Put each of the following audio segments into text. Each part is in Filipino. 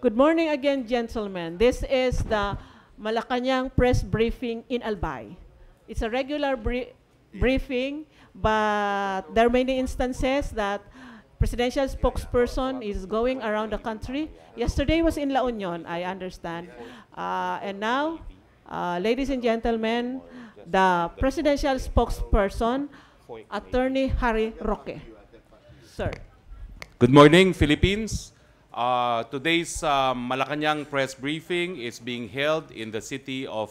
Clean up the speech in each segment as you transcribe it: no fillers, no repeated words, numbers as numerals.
Good morning again, gentlemen. This is the Malacanang press briefing in Albay. It's a regular briefing, but there are many instances that presidential spokesperson is going around the country. Yesterday was in La Union, I understand. And now, ladies and gentlemen, the presidential spokesperson, Attorney Harry Roque. Sir. Good morning, Philippines. Today's Malacanang press briefing is being held in the city of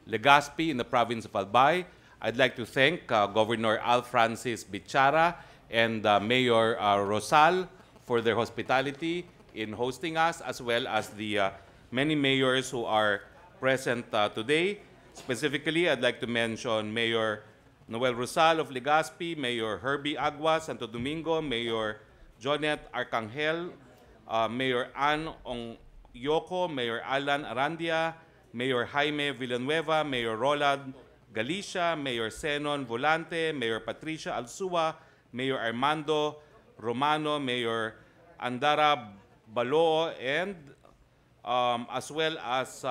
Legazpi in the province of Albay. I'd like to thank Governor Al Francis Bichara and Mayor Rosal for their hospitality in hosting us, as well as the many mayors who are present today. Specifically, I'd like to mention Mayor Noel Rosal of Legazpi, Mayor Herbie Agua, Santo Domingo, Mayor Jonet Arcangel, Mayor Ann Yoko, Mayor Alan Arandia, Mayor Jaime Villanueva, Mayor Roland Galicia, Mayor Zenon Volante, Mayor Patricia Alsua, Mayor Armando Romano, Mayor Andara Baloo, and as well as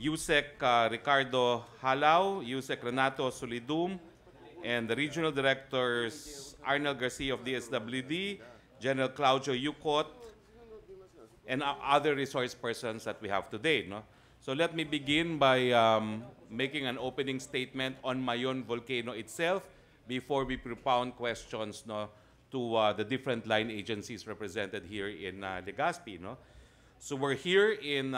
Yusek Ricardo Halao, Yusek Renato Solidum, and the regional directors Arnel Garcia of DSWD, General Claudio Yucot, and other resource persons that we have today. No? So let me begin by making an opening statement on Mayon Volcano itself before we propound questions to the different line agencies represented here in Legazpi. No? So we're here in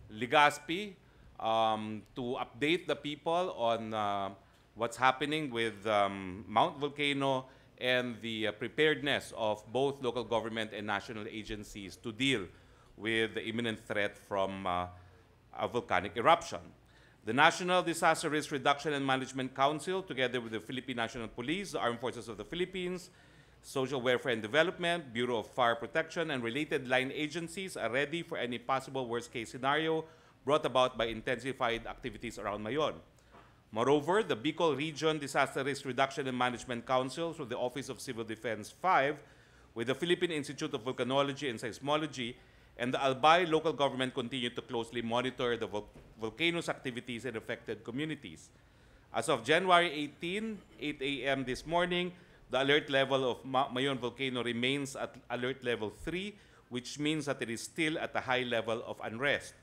Legazpi to update the people on what's happening with Mount Volcano and the preparedness of both local government and national agencies to deal with the imminent threat from a volcanic eruption. The National Disaster Risk Reduction and Management Council, together with the Philippine National Police, the Armed Forces of the Philippines, Social Welfare and Development, Bureau of Fire Protection, and related line agencies are ready for any possible worst-case scenario brought about by intensified activities around Mayon. Moreover, the Bicol Region Disaster Risk Reduction and Management Council through the Office of Civil Defense 5 with the Philippine Institute of Volcanology and Seismology and the Albay local government continue to closely monitor the volcano's activities in affected communities. As of January 18, 8 a.m. this morning, the alert level of Mayon Volcano remains at alert level 3, which means that it is still at a high level of unrest.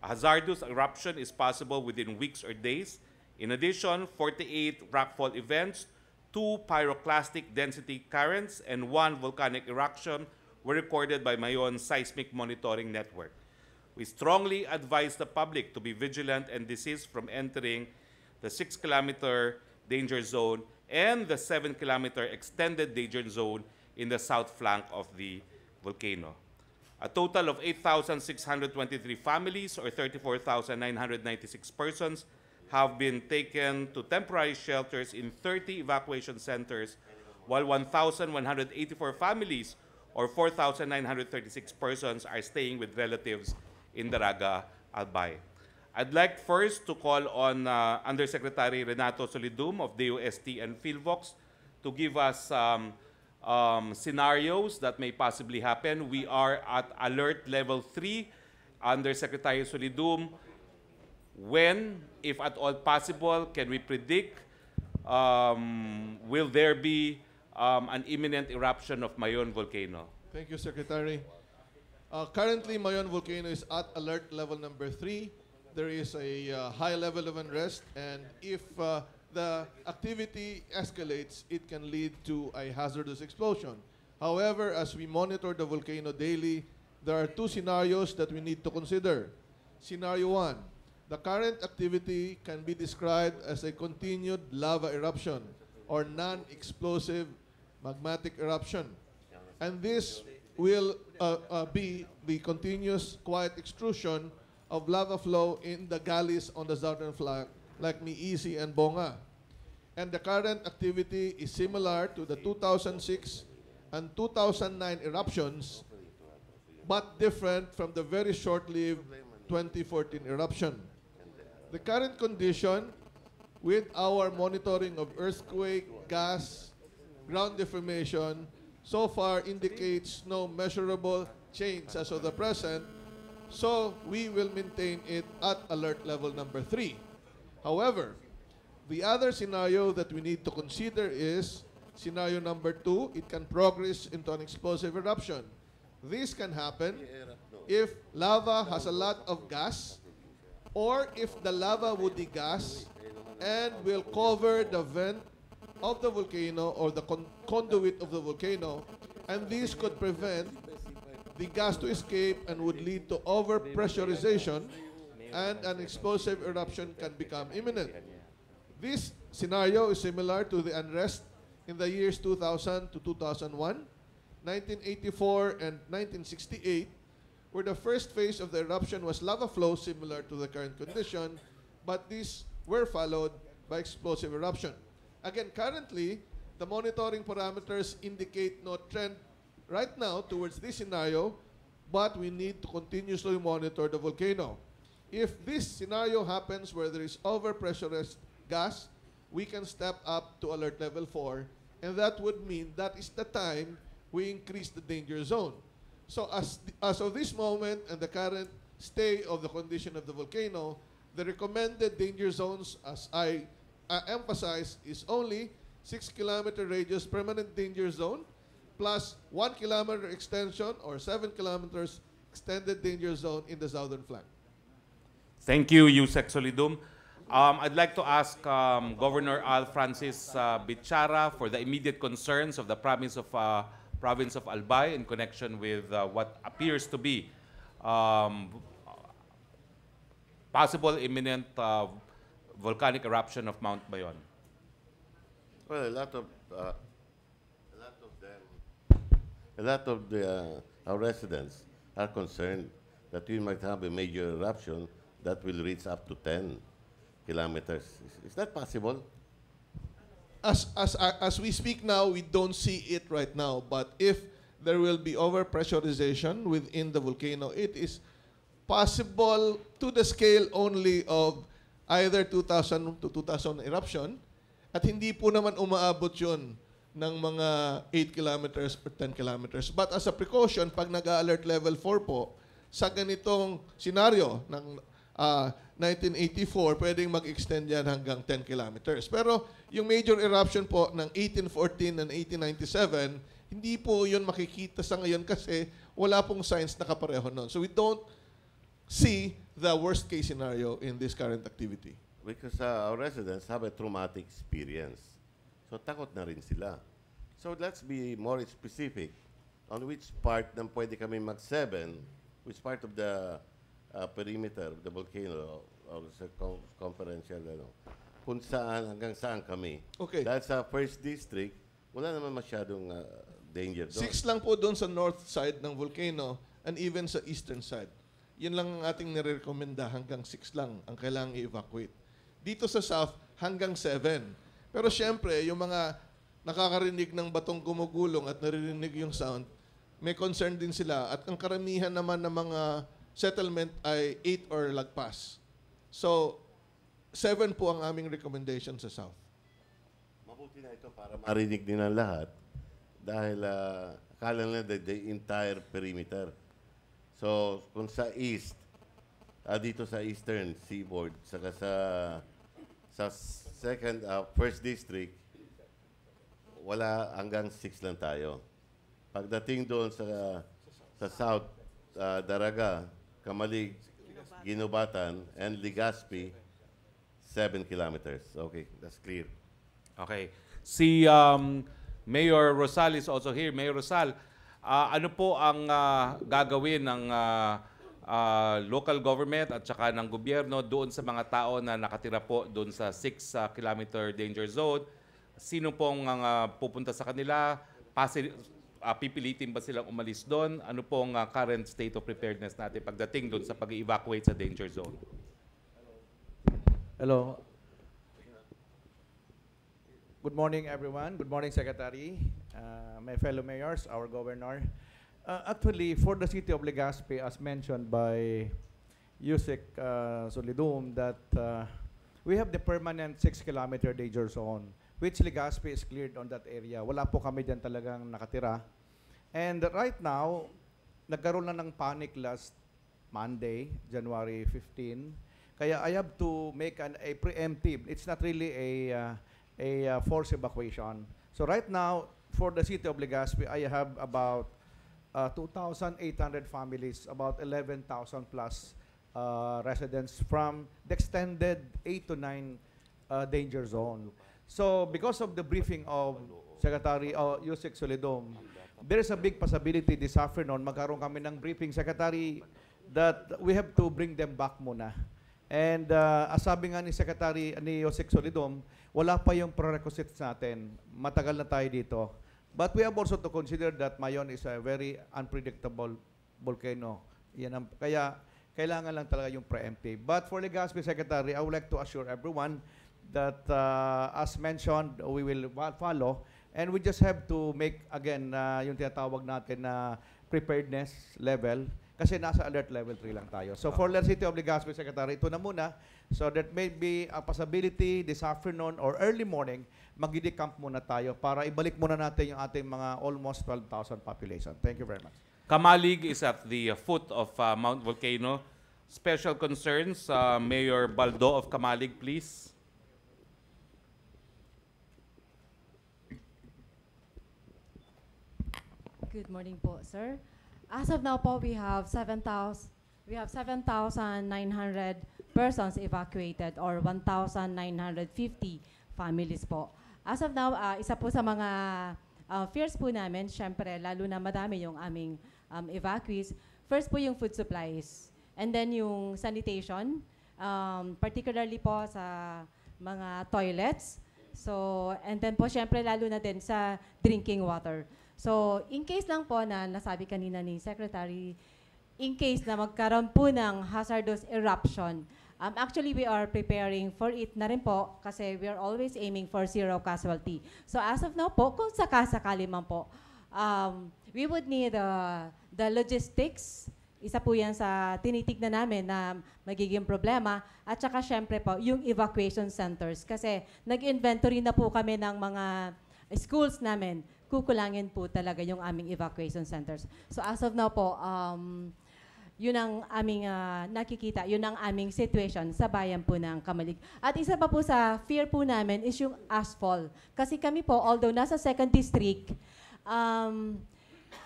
A hazardous eruption is possible within weeks or days. In addition, 48 rockfall events, 2 pyroclastic density currents, and 1 volcanic eruption were recorded by Mayon's seismic monitoring network. We strongly advise the public to be vigilant and desist from entering the 6-kilometer danger zone and the 7-kilometer extended danger zone in the south flank of the volcano. A total of 8,623 families, or 34,996 persons, have been taken to temporary shelters in 30 evacuation centers, while 1,184 families, or 4,936 persons, are staying with relatives in Daraga, Albay. I'd like first to call on Undersecretary Renato Solidum of DOST and PHIVOLCS to give us scenarios that may possibly happen. We are at alert level 3. Undersecretary Solidum, when, if at all possible, can we predict will there be an imminent eruption of Mayon Volcano? Thank you, Secretary. Currently, Mayon Volcano is at alert level number 3. There is a high level of unrest, and if the activity escalates, it can lead to a hazardous explosion. However, as we monitor the volcano daily, there are 2 scenarios that we need to consider. Scenario 1. The current activity can be described as a continued lava eruption or non-explosive magmatic eruption. And this will be the continuous quiet extrusion of lava flow in the gullies on the southern flank, like Miisi and Bonga. And the current activity is similar to the 2006 and 2009 eruptions, but different from the very short-lived 2014 eruption. The current condition, with our monitoring of earthquake, gas, ground deformation, so far indicates no measurable changed as of the present, so we will maintain it at alert level number 3. However, the other scenario that we need to consider is scenario number 2. It can progress into an explosive eruption. This can happen if lava has a lot of gas, or if the lava would degas and will cover the vent of the volcano or the conduit of the volcano, and this could prevent the gas to escape and would lead to overpressurization, and an explosive eruption can become imminent. This scenario is similar to the unrest in the years 2000 to 2001, 1984 and 1968, where the first phase of the eruption was lava flow similar to the current condition, but these were followed by explosive eruption. Again, currently, the monitoring parameters indicate no trend right now towards this scenario, but we need to continuously monitor the volcano. If this scenario happens where there is overpressurized gas, we can step up to alert level 4, and that would mean that is the time we increase the danger zone. So as of this moment and the current state of the condition of the volcano, the recommended danger zones, as I emphasize, is only 6-kilometer radius permanent danger zone plus 1-kilometer extension or 7 kilometers extended danger zone in the southern flank. Thank you, Yusek Solidum. I'd like to ask Governor Al Francis Bichara for the immediate concerns of the province of Albay in connection with what appears to be possible imminent volcanic eruption of Mount Mayon. Well, a lot of our residents are concerned that we might have a major eruption that will reach up to 10 kilometers. Is that possible? As we speak now, we don't see it right now. But if there will be overpressurization within the volcano, it is possible to the scale only of either 2,000 to 2,000 eruption, at hindi po naman umaabot yun ng mga 8 kilometers or 10 kilometers. But as a precaution, pag nag-alert level 4 po, sa ganitong senaryo ng 1984, pwedeng mag-extend yan hanggang 10 kilometers. Pero yung major eruption po ng 1814 and 1897, hindi po yun makikita sa ngayon kasi wala pong signs na kapareho nun. So we don't see the worst case scenario in this current activity. Because our residents have a traumatic experience. So takot na rin sila. So let's be more specific on which part ng pwede kami mag-7, which part of the perimeter of the volcano or circumferential, kung saan, hanggang saan kami. Okay. Dahil sa first district, wala naman masyadong danger doon. 6 lang po doon sa north side ng volcano and even sa eastern side. Yun lang ang ating nire-recommenda, hanggang 6 lang ang kailangang i-evacuate. Dito sa south, hanggang 7. Pero syempre, yung mga nakakarinig ng batong gumugulong at naririnig yung sound, may concern din sila. At ang karamihan naman ng mga settlement ay 8 or lagpas. So, 7 po ang aming recommendation sa south. Mabuti na ito para marinig din ang lahat dahil akala nila the entire perimeter. So, kung sa east, dito sa eastern seaboard, saka sa first district, wala, hanggang 6 lang tayo. Pagdating doon sa south, Daraga, Kamalig, Ginubatan, and Legazpi, 7 kilometers. Okay, that's clear. Okay. Si Mayor Rosal is also here. Mayor Rosal, ano po ang gagawin ng local government at saka ng gobyerno doon sa mga tao na nakatira po doon sa 6-kilometer danger zone? Sino pong pupunta sa kanila? Pipilitin ba silang umalis doon? Ano pong current state of preparedness natin pagdating doon sa pag-evacuate sa danger zone? Hello. Good morning, everyone. Good morning, Secretary, my fellow mayors, our governor. Actually, for the city of Legazpi, as mentioned by Yusek Solidum, that we have the permanent 6-kilometer danger zone, which Legazpi is cleared on that area. Wala po kami dyan talagang nakatira. And right now, nagkaroon na ng panic last Monday, January 15. Kaya I have to make a preemptive. It's not really a forced evacuation. So right now, for the city of Legazpi, I have about 2,800 families, about 11,000 plus residents from the extended 8 to 9 danger zone. So because of the briefing of Secretary Yusek Solidum, there is a big possibility this afternoon, magkaroon kami ng briefing, Secretary, that we have to bring them back muna. And as sabi nga ni Secretary ni Yusek Solidum, wala pa yung prerequisites natin. Matagal na tayo dito. But we have also to consider that Mayon is a very unpredictable volcano. Kaya kailangan lang talaga yung preemptive. But for Legazpi, Secretary, I would like to assure everyone that as mentioned, we will follow. And we just have to make, again, yung tinatawag natin na preparedness level. Kasi nasa alert level 3 lang tayo. So for the city of Legazpi, Secretary, ito na muna. So that may be a possibility this afternoon or early morning, mag-decamp muna tayo para ibalik muna natin yung ating mga almost 12,000 population. Thank you very much. Kamalig is at the foot of Mount Volcano. Special concerns, Mayor Baldo of Kamalig, please. Good morning po, sir. As of now po, we have 7,900 persons evacuated or 1,950 families po. As of now, isa po sa mga fears po namin, syempre, lalo na madami yung aming evacuees. First po yung food supplies. And then yung sanitation, particularly po sa mga toilets. So, and then po syempre lalo na din sa drinking water. So, in case lang po na nasabi kanina ni Secretary, in case na magkaroon po ng hazardous eruption, actually we are preparing for it na rin po kasi we are always aiming for zero casualty. So, as of now po, kung sakasakali man po, we would need the logistics. Isa po yan sa tinitignan namin na magiging problema. At saka syempre po, yung evacuation centers. Kasi nag-inventory na po kami ng mga schools namin. Kukulangin po talaga yung aming evacuation centers. So as of now po, yun ang aming nakikita, yun ang aming situation sa bayan po ng Kamalig. At isa pa po sa fear po namin is yung asphalt. Kasi kami po, although nasa 2nd District,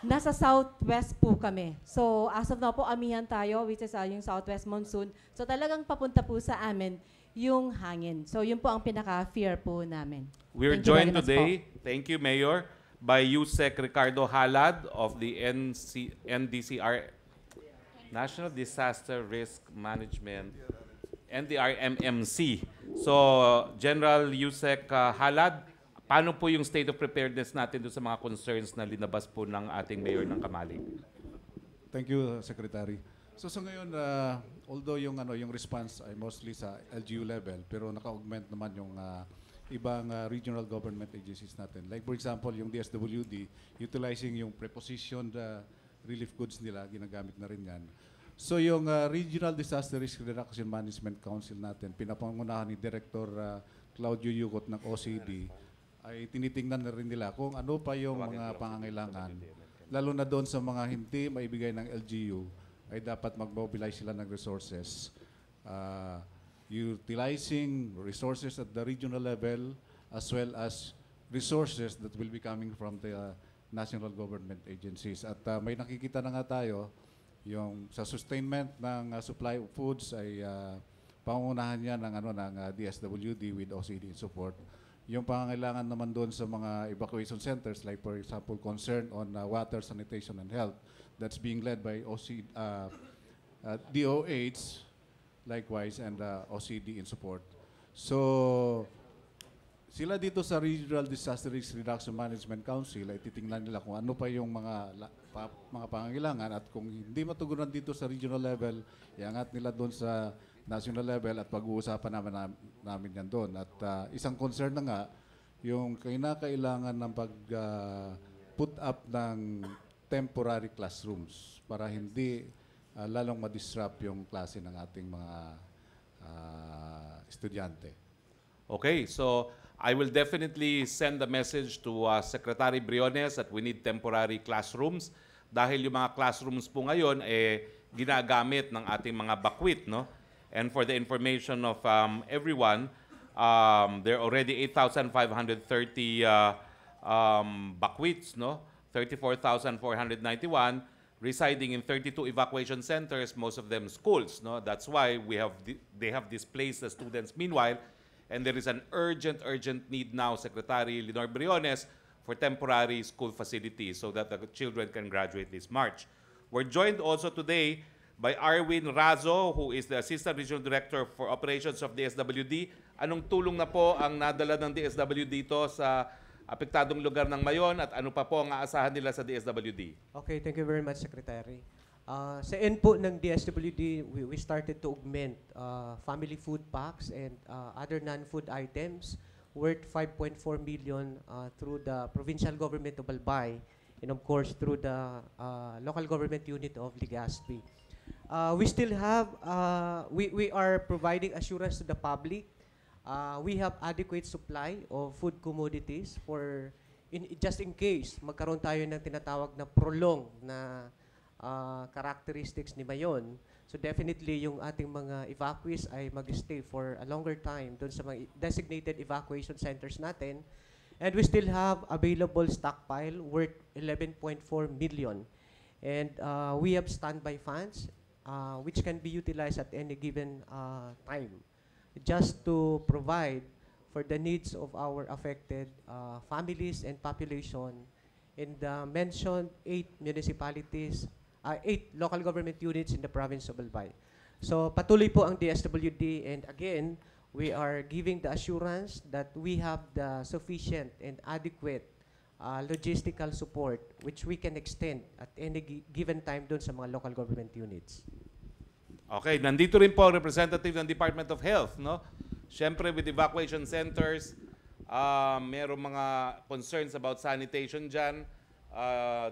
nasa southwest po kami. So as of now po, amihan tayo, which is yung southwest monsoon. So talagang papunta po sa amin yung hangin. So yun po ang pinaka-fear po namin. We're joined today, thank you, Mayor, by Yusek Ricardo Jalad of the NDCR, National Disaster Risk Management, NDRMMC. So, General Yusek Jalad, paano po yung state of preparedness natin doon sa mga concerns na linabas po ng ating Mayor ng Kamalig? Thank you, Secretary. So sa ngayon, although yung response ay mostly sa LGU level, pero naka-augment naman yung ibang regional government agencies natin. Like for example, yung DSWD, utilizing yung prepositioned relief goods nila, ginagamit na rin yan. So yung Regional Disaster Risk Reduction Management Council natin, pinapangunahan ni Director Claudio Yucot ng OCD, ay tinitingnan na rin nila kung ano pa yung mga pangangailangan. Lalo na doon sa mga hindi maibigay ng LGU, ay dapat mag-mobilize sila ng resources. Utilizing resources at the regional level as well as resources that will be coming from the national government agencies. At may nakikita na nga tayo, yung sa sustainment ng supply of foods ay pangunahan niya ng DSWD with OCD support. Yung pangangailangan naman doon sa mga evacuation centers, like for example, concern on water, sanitation, and health, that's being led by DOH, likewise, and OCD in support. So, sila dito sa Regional Disaster Risk Reduction Management Council ay titingnan nila kung ano pa yung mga pangangailangan at kung hindi matugunan dito sa regional level, iangat nila doon sa national level at pag-uusapan namin yan doon. At isang concern na nga, yung kinakailangan ng put up ng temporary classrooms para hindi lalong ma-disrupt yung klase ng ating mga estudyante. Okay, so I will definitely send a message to Secretary Briones that we need temporary classrooms. dahil yung mga classrooms po ngayon ginagamit ng ating mga bakwit, no? And for the information of everyone, there are already 8,530 bakwits, no? 34,491 residing in 32 evacuation centers, most of them schools, no? That's why they have displaced the students meanwhile, and there is an urgent need now, Secretary Lenore Briones, for temporary school facilities so that the children can graduate this March. We're joined also today by Arwin Razo, who is the Assistant Regional Director for Operations of DSWD. Anong tulong na po ang nadala ng DSWD dito sa apektadong lugar ng Mayon at ano pa po ang aasahan nila sa DSWD? Okay, thank you very much, Secretary. Sa end po ng DSWD, we started to augment family food packs and other non-food items worth 5.4 million through the provincial government of Albay and of course through the local government unit of Legazpi. We still have, we are providing assurance to the public. We have adequate supply of food commodities for, just in case magkaroon tayo ng tinatawag na prolong na characteristics ni Mayon. So definitely yung ating mga evacuees ay mag-stay for a longer time doon sa mga designated evacuation centers natin. And we still have available stockpile worth 11.4 million. And we have standby funds which can be utilized at any given time just to provide for the needs of our affected families and population in the mentioned 8 municipalities, 8 local government units in the province of Albay. So patuloy po ang DSWD, and again, we are giving the assurance that we have the sufficient and adequate logistical support which we can extend at any given time doon sa mga local government units. Okay, nandito rin po ang representative ng Department of Health, no? Siyempre, with evacuation centers, merong mga concerns about sanitation dyan.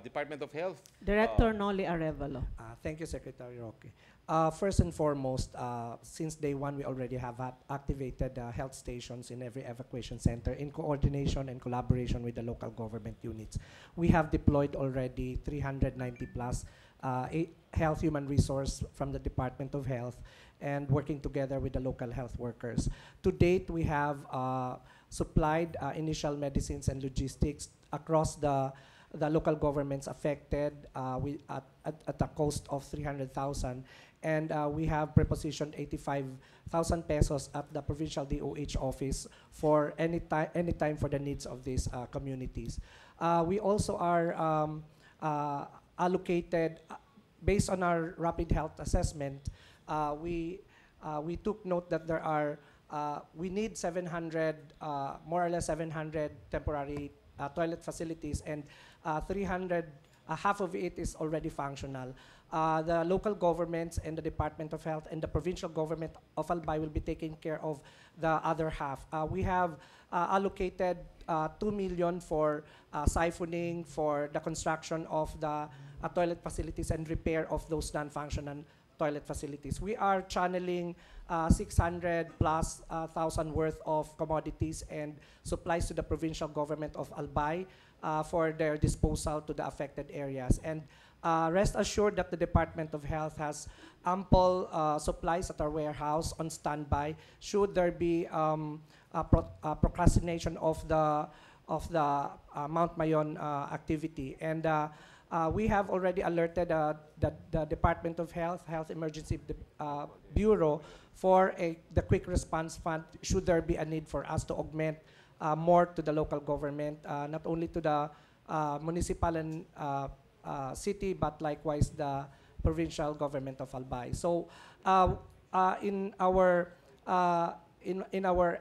Department of Health. Director Noli Arevalo. Thank you, Secretary Roque. First and foremost, since day one, we already have activated health stations in every evacuation center in coordination and collaboration with the local government units. We have deployed already 390 plus health human resource from the Department of Health and working together with the local health workers. To date, we have supplied initial medicines and logistics across the local governments affected at a cost of 300,000, and we have prepositioned 85,000 pesos at the provincial DOH office for any time for the needs of these communities. We also are allocated, based on our rapid health assessment, we took note that there are, we need 700, more or less 700 temporary toilet facilities, and 300, half of it is already functional. The local governments and the Department of Health and the provincial government of Albay will be taking care of the other half. We have allocated 2 million for siphoning, for the construction of the toilet facilities and repair of those non-functional toilet facilities. We are channeling 600 plus thousand worth of commodities and supplies to the provincial government of Albay for their disposal to the affected areas. And rest assured that the Department of Health has ample supplies at our warehouse on standby should there be procrastination of the Mount Mayon activity. And we have already alerted the Department of Health, Health Emergency Bureau for the quick response fund should there be a need for us to augment more to the local government, not only to the municipal and city, but likewise the provincial government of Albay. So in our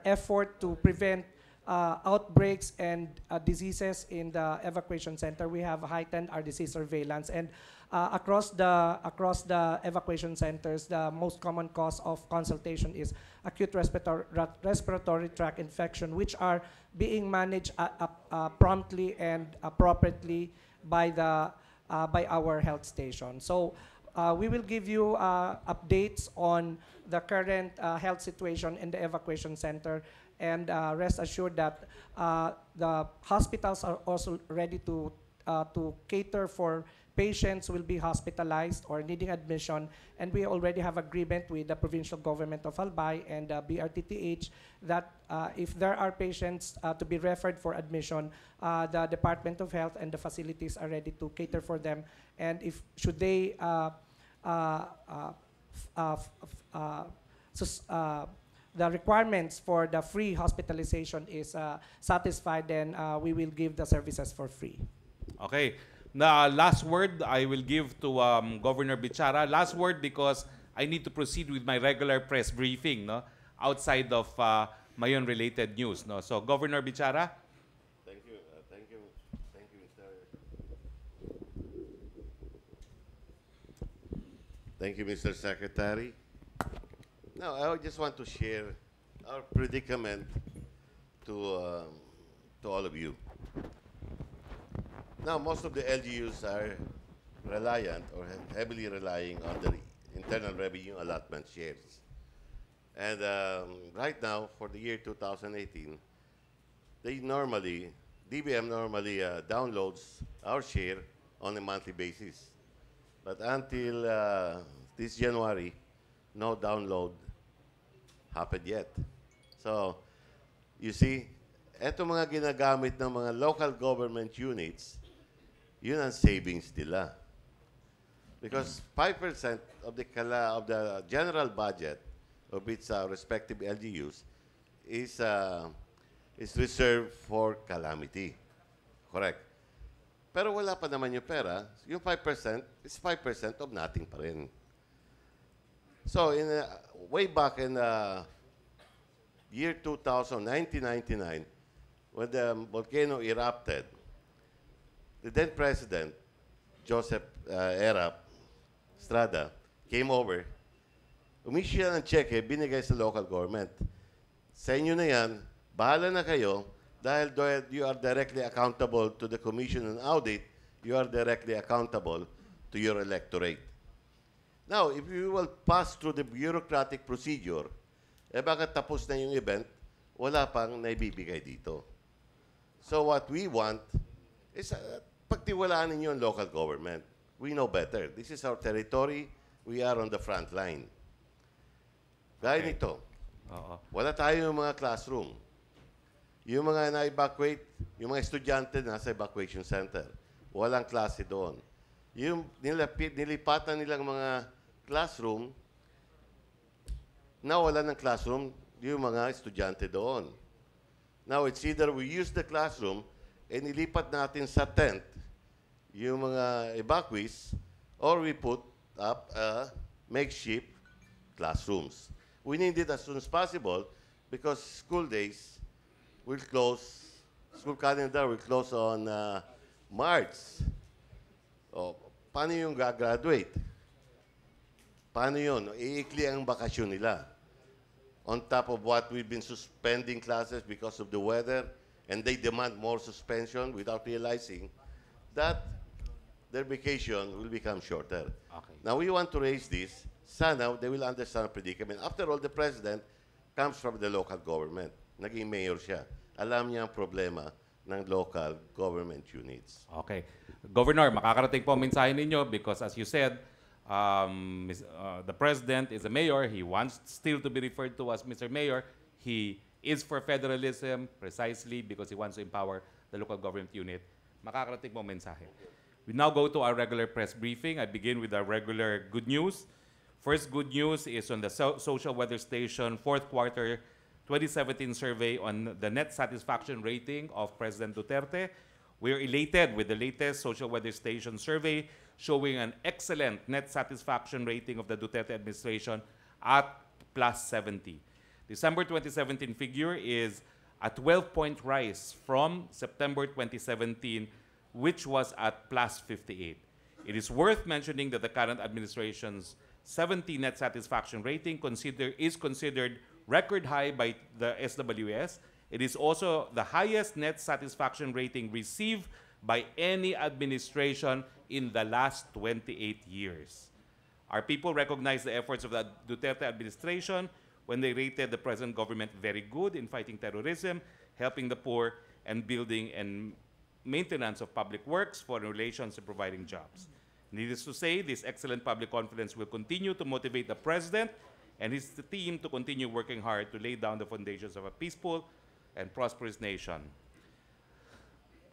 effort to prevent outbreaks and diseases in the evacuation center, we have heightened our disease surveillance, and across the evacuation centers, the most common cause of consultation is acute respiratory tract infection, which are being managed promptly and appropriately by our health station. So we will give you updates on the current health situation in the evacuation center, and rest assured that the hospitals are also ready to cater for patients will be hospitalized or needing admission, and we already have agreement with the provincial government of Albay and BRTTH that if there are patients to be referred for admission, the Department of Health and the facilities are ready to cater for them. And if should they the requirements for the free hospitalization is satisfied, then we will give the services for free. Okay. The last word I will give to Governor Bichara. Last word because I need to proceed with my regular press briefing, no, outside of Mayon-related news. No? So, Governor Bichara. Thank you. Thank you, Mr. Thank you, Mr. Secretary. Now, I just want to share our predicament to all of you. Now, most of the LGUs are reliant or heavily relying on the internal revenue allotment shares. And right now, for the year 2018, DBM normally downloads our share on a monthly basis. But until this January, no download happened yet. So, you see, eto mga ginagamit ng mga local government units, yun ang savings nila. Because 5% of the general budget of its respective LGUs is reserved for calamity. Correct. Pero wala pa naman yung pera. Yung 5% is 5% of nothing pa rin. So, way back in year 1999, when the volcano erupted, the then President, Joseph Estrada, came over, umisyu ng cheque, binigay sa local government. Sa inyo na yan, bahala na kayo, dahil you are directly accountable to the Commission on Audit, you are directly accountable to your electorate. Now, if you will pass through the bureaucratic procedure, bakit tapos na yung event, wala pang naibibigay dito. So what we want is pagtiwalaan ninyo ang local government. We know better. This is our territory. We are on the front line. Gaya nito, wala tayong mga classroom. Yung mga na-evacuate, yung mga estudyante nasa evacuation center. Walang klase doon. Yung nilipatan nilang mga classroom, nawala ng classroom, yung mga estudyante doon. Now, it's either we use the classroom and ilipat natin sa tent yung mga evacuees or we put up makeshift classrooms. We need it as soon as possible because school days will close, school calendar will close on March. O, paano yung gagraduate? Paano yun? Iikli ang bakasyon nila. On top of what we've been suspending classes because of the weather, and they demand more suspension without realizing that their vacation will become shorter. Okay. Now, we want to raise this. Sana, they will understand the predicament. After all, the president comes from the local government. Naging mayor siya. Alam niya ang problema ng local government units. Okay. Governor, makakarating po ang mensahe ninyo because as you said, the president is a mayor. He wants still to be referred to as Mr. Mayor. He is for federalism precisely because he wants to empower the local government unit. Makakarating po ang mensahe. We now go to our regular press briefing. I begin with our regular good news. First good news is on the Social Weather Station fourth quarter 2017 survey on the net satisfaction rating of President Duterte. We are elated with the latest Social Weather Station survey showing an excellent net satisfaction rating of the Duterte administration at +70. December 2017 figure is a 12-point rise from September 2017, which was at +58. It is worth mentioning that the current administration's 70 net satisfaction rating is considered record high by the SWS. It is also the highest net satisfaction rating received by any administration in the last 28 years. Our people recognize the efforts of the Duterte administration when they rated the present government very good in fighting terrorism, helping the poor, and building and maintenance of public works, foreign relations, and providing jobs. Needless to say, this excellent public confidence will continue to motivate the President and his team to continue working hard to lay down the foundations of a peaceful and prosperous nation.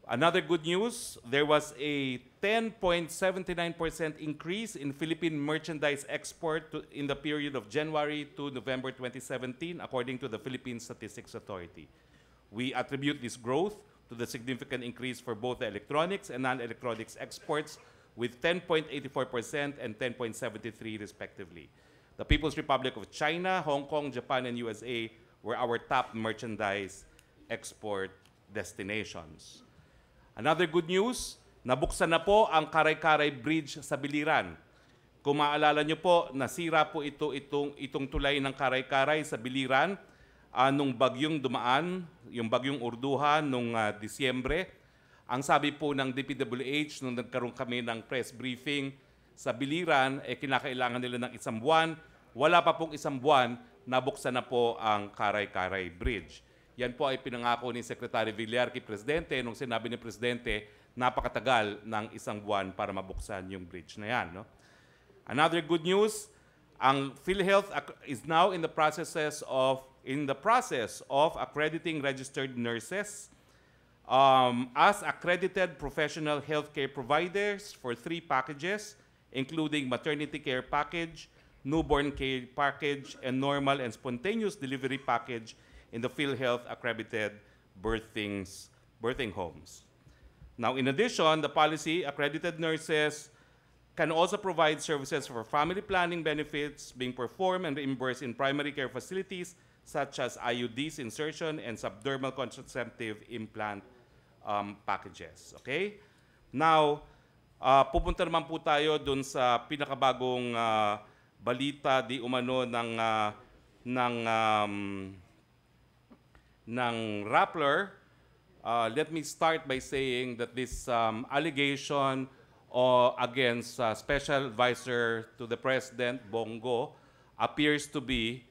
Another good news, there was a 10.79% increase in Philippine merchandise export in the period of January to November 2017, according to the Philippine Statistics Authority. We attribute this growth to the significant increase for both the electronics and non-electronics exports, with 10.84% and 10.73% respectively. The People's Republic of China, Hong Kong, Japan, and USA were our top merchandise export destinations. Another good news, nabuksan na po ang Karay-Karay Bridge sa Biliran. Kung maalala nyo po, nasira po itong tulay ng Karay-Karay sa Biliran nung bagyong dumaan, yung bagyong Urduha nung Disyembre. Ang sabi po ng DPWH nung nagkaroon kami ng press briefing sa Biliran, kinakailangan nila ng 1 buwan. Wala pa pong 1 buwan, nabuksan na po ang Karay-Karay Bridge. Yan po ay pinangako ni Secretary Villar kay Presidente nung sinabi ni Presidente napakatagal ng 1 buwan para mabuksan yung bridge na yan. No? Another good news, ang PhilHealth is now in the process of accrediting registered nurses as accredited professional healthcare providers for 3 packages, including maternity care package, newborn care package, and normal and spontaneous delivery package in the PhilHealth accredited birthing homes. Now, in addition, the policy accredited nurses can also provide services for family planning benefits being performed and reimbursed in primary care facilities such as IUDs insertion and subdermal contraceptive implant packages. Okay? Now, pupunta naman po tayo dun sa pinakabagong balita di umano ng Rappler. Let me start by saying that this allegation against Special Advisor to the President, Bongo, appears to be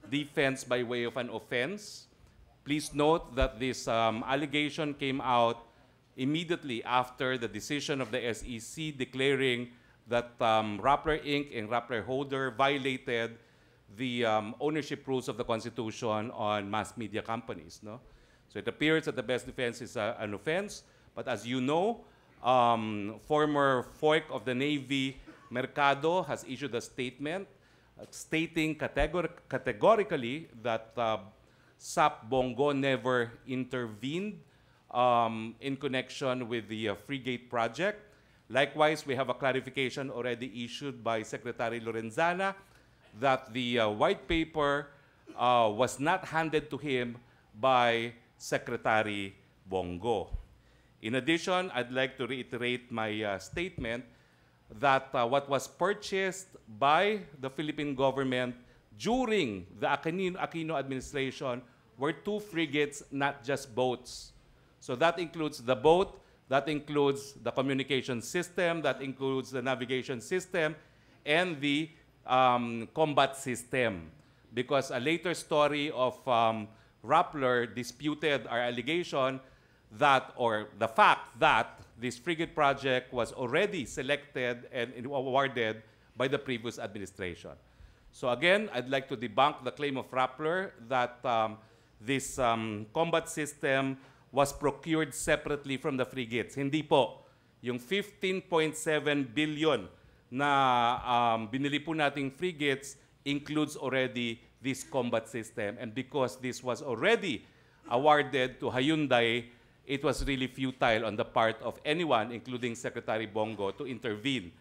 defense by way of an offense. Please note that this allegation came out immediately after the decision of the SEC declaring that Rappler Inc. and Rappler Holder violated the ownership rules of the Constitution on mass media companies. No? So it appears that the best defense is an offense, but as you know, former FOIC of the Navy, Mercado, has issued a statement stating categorically that SAP Bongo never intervened in connection with the Frigate project. Likewise, we have a clarification already issued by Secretary Lorenzana that the white paper was not handed to him by Secretary Bongo. In addition, I'd like to reiterate my statement that what was purchased by the Philippine government during the Aquino administration were 2 frigates, not just boats. So that includes the boat, that includes the communication system, that includes the navigation system, and the combat system. Because a later story of Rappler disputed our allegation that, or the fact that this frigate project was already selected and awarded by the previous administration. So again, I'd like to debunk the claim of Rappler that this combat system was procured separately from the frigates. Hindi po. Yung 15.7 billion na binili po nating frigates includes already this combat system. And because this was already awarded to Hyundai, it was really futile on the part of anyone, including Secretary Bongo, to intervene.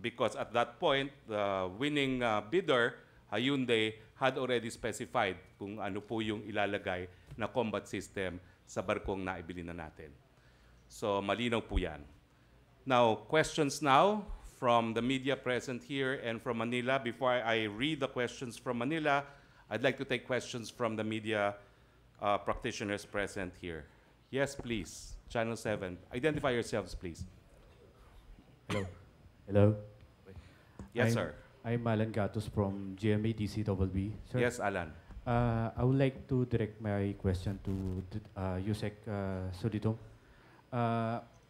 Because at that point, the winning bidder, Hyundai, had already specified kung ano po yung ilalagay na combat system sa barkong naibili na natin. So malinaw po yan. Now, questions now from the media present here and from Manila. Before I read the questions from Manila, I'd like to take questions from the media practitioners present here. Yes, please. Channel 7. Identify yourselves, please. Hello. Hello. Yes, sir. I'm Alan Gatos from GMA DCWB. Sir, Yes, Alan. I would like to direct my question to Yusek Solidum.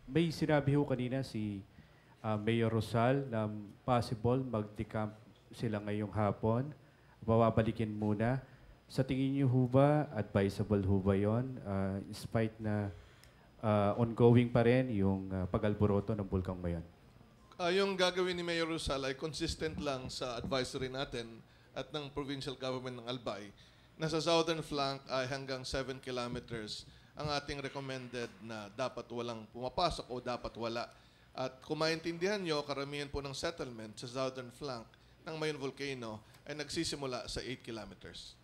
May sinabi ho kanina si Mayor Rosal na possible mag-decamp sila ngayong hapon. Bababalikin muna. Sa tingin niyo ho ba, advisable ho ba yun? In spite na ongoing pa rin yung pag-alboroto ng bulkang Mayon? Yung gagawin ni Mayor Rosal ay consistent lang sa advisory natin at ng provincial government ng Albay. Nasa southern flank ay hanggang 7 kilometers ang ating recommended na dapat walang pumapasok o dapat wala. At kung maintindihan nyo, karamihan po ng settlement sa southern flank ng Mayon Volcano ay nagsisimula sa 8 kilometers.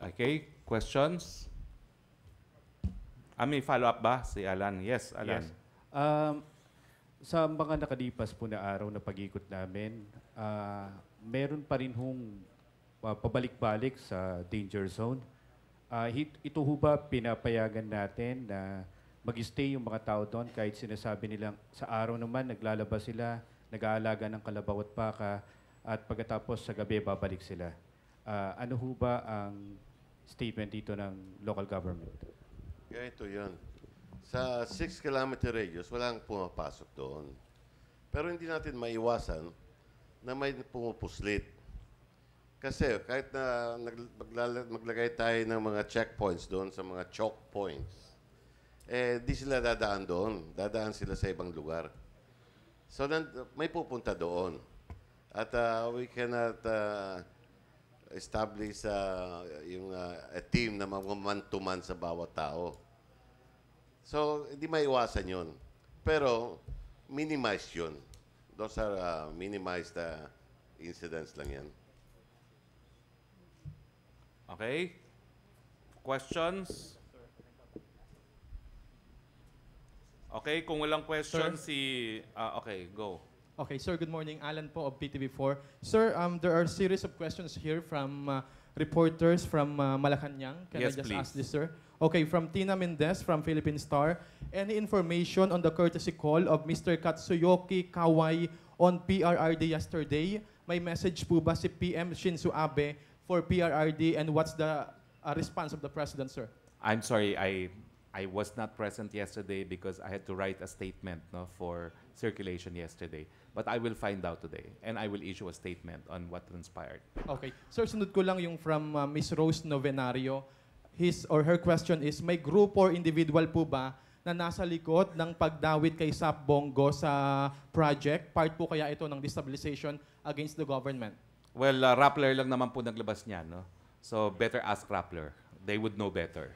Okay, questions? May follow-up ba si Alan? Yes, Alan. Yes. Sa mga nakalipas po na araw na pag-ikot namin, meron pa rin hong pabalik-balik sa danger zone. Ito ho ba pinapayagan natin na mag-stay yung mga tao doon kahit sinasabi nilang sa araw naman naglalabas sila, nag-aalaga ng kalabaw at baka at pagkatapos sa gabi babalik sila. Ano ho ba ang statement dito ng local government? Ganito yun. Sa 6-kilometer radius, walang pumapasok doon. Pero hindi natin maiwasan na may pumupuslit. Kasi kahit na maglagay tayo ng mga checkpoints doon sa mga choke points, di sila dadaan doon. Dadaan sila sa ibang lugar. So, may pupunta doon. At we cannot establish a team na man-to-man sa bawat tao. So, hindi maiwasan yun. Pero, minimize yun. Those are minimized incidents lang yan. Okay. Questions? Okay, kung walang questions, okay, go. Okay, sir, good morning. Alan po of PTV4. Sir, there are a series of questions here from reporters from Malacanang. Can Yes, I just please. ask this, sir? Okay, from Tina Mendez from Philippine Star. Any information on the courtesy call of Mr. Katsuyoki Kawai on PRRD yesterday? May message po ba si PM Shinzo Abe for PRRD and what's the response of the President, sir? I'm sorry, I was not present yesterday because I had to write a statement for circulation yesterday. But I will find out today and I will issue a statement on what transpired. Okay. Sir, sunod ko lang yung from Miss Rose Novenario. His or her question is, may group or individual po ba na nasa likod ng pagdawit kay Sap Bongo sa project? Part po kaya ito ng destabilization against the government? Well, Rappler lang naman po naglabas niyan, no? So better ask Rappler. They would know better.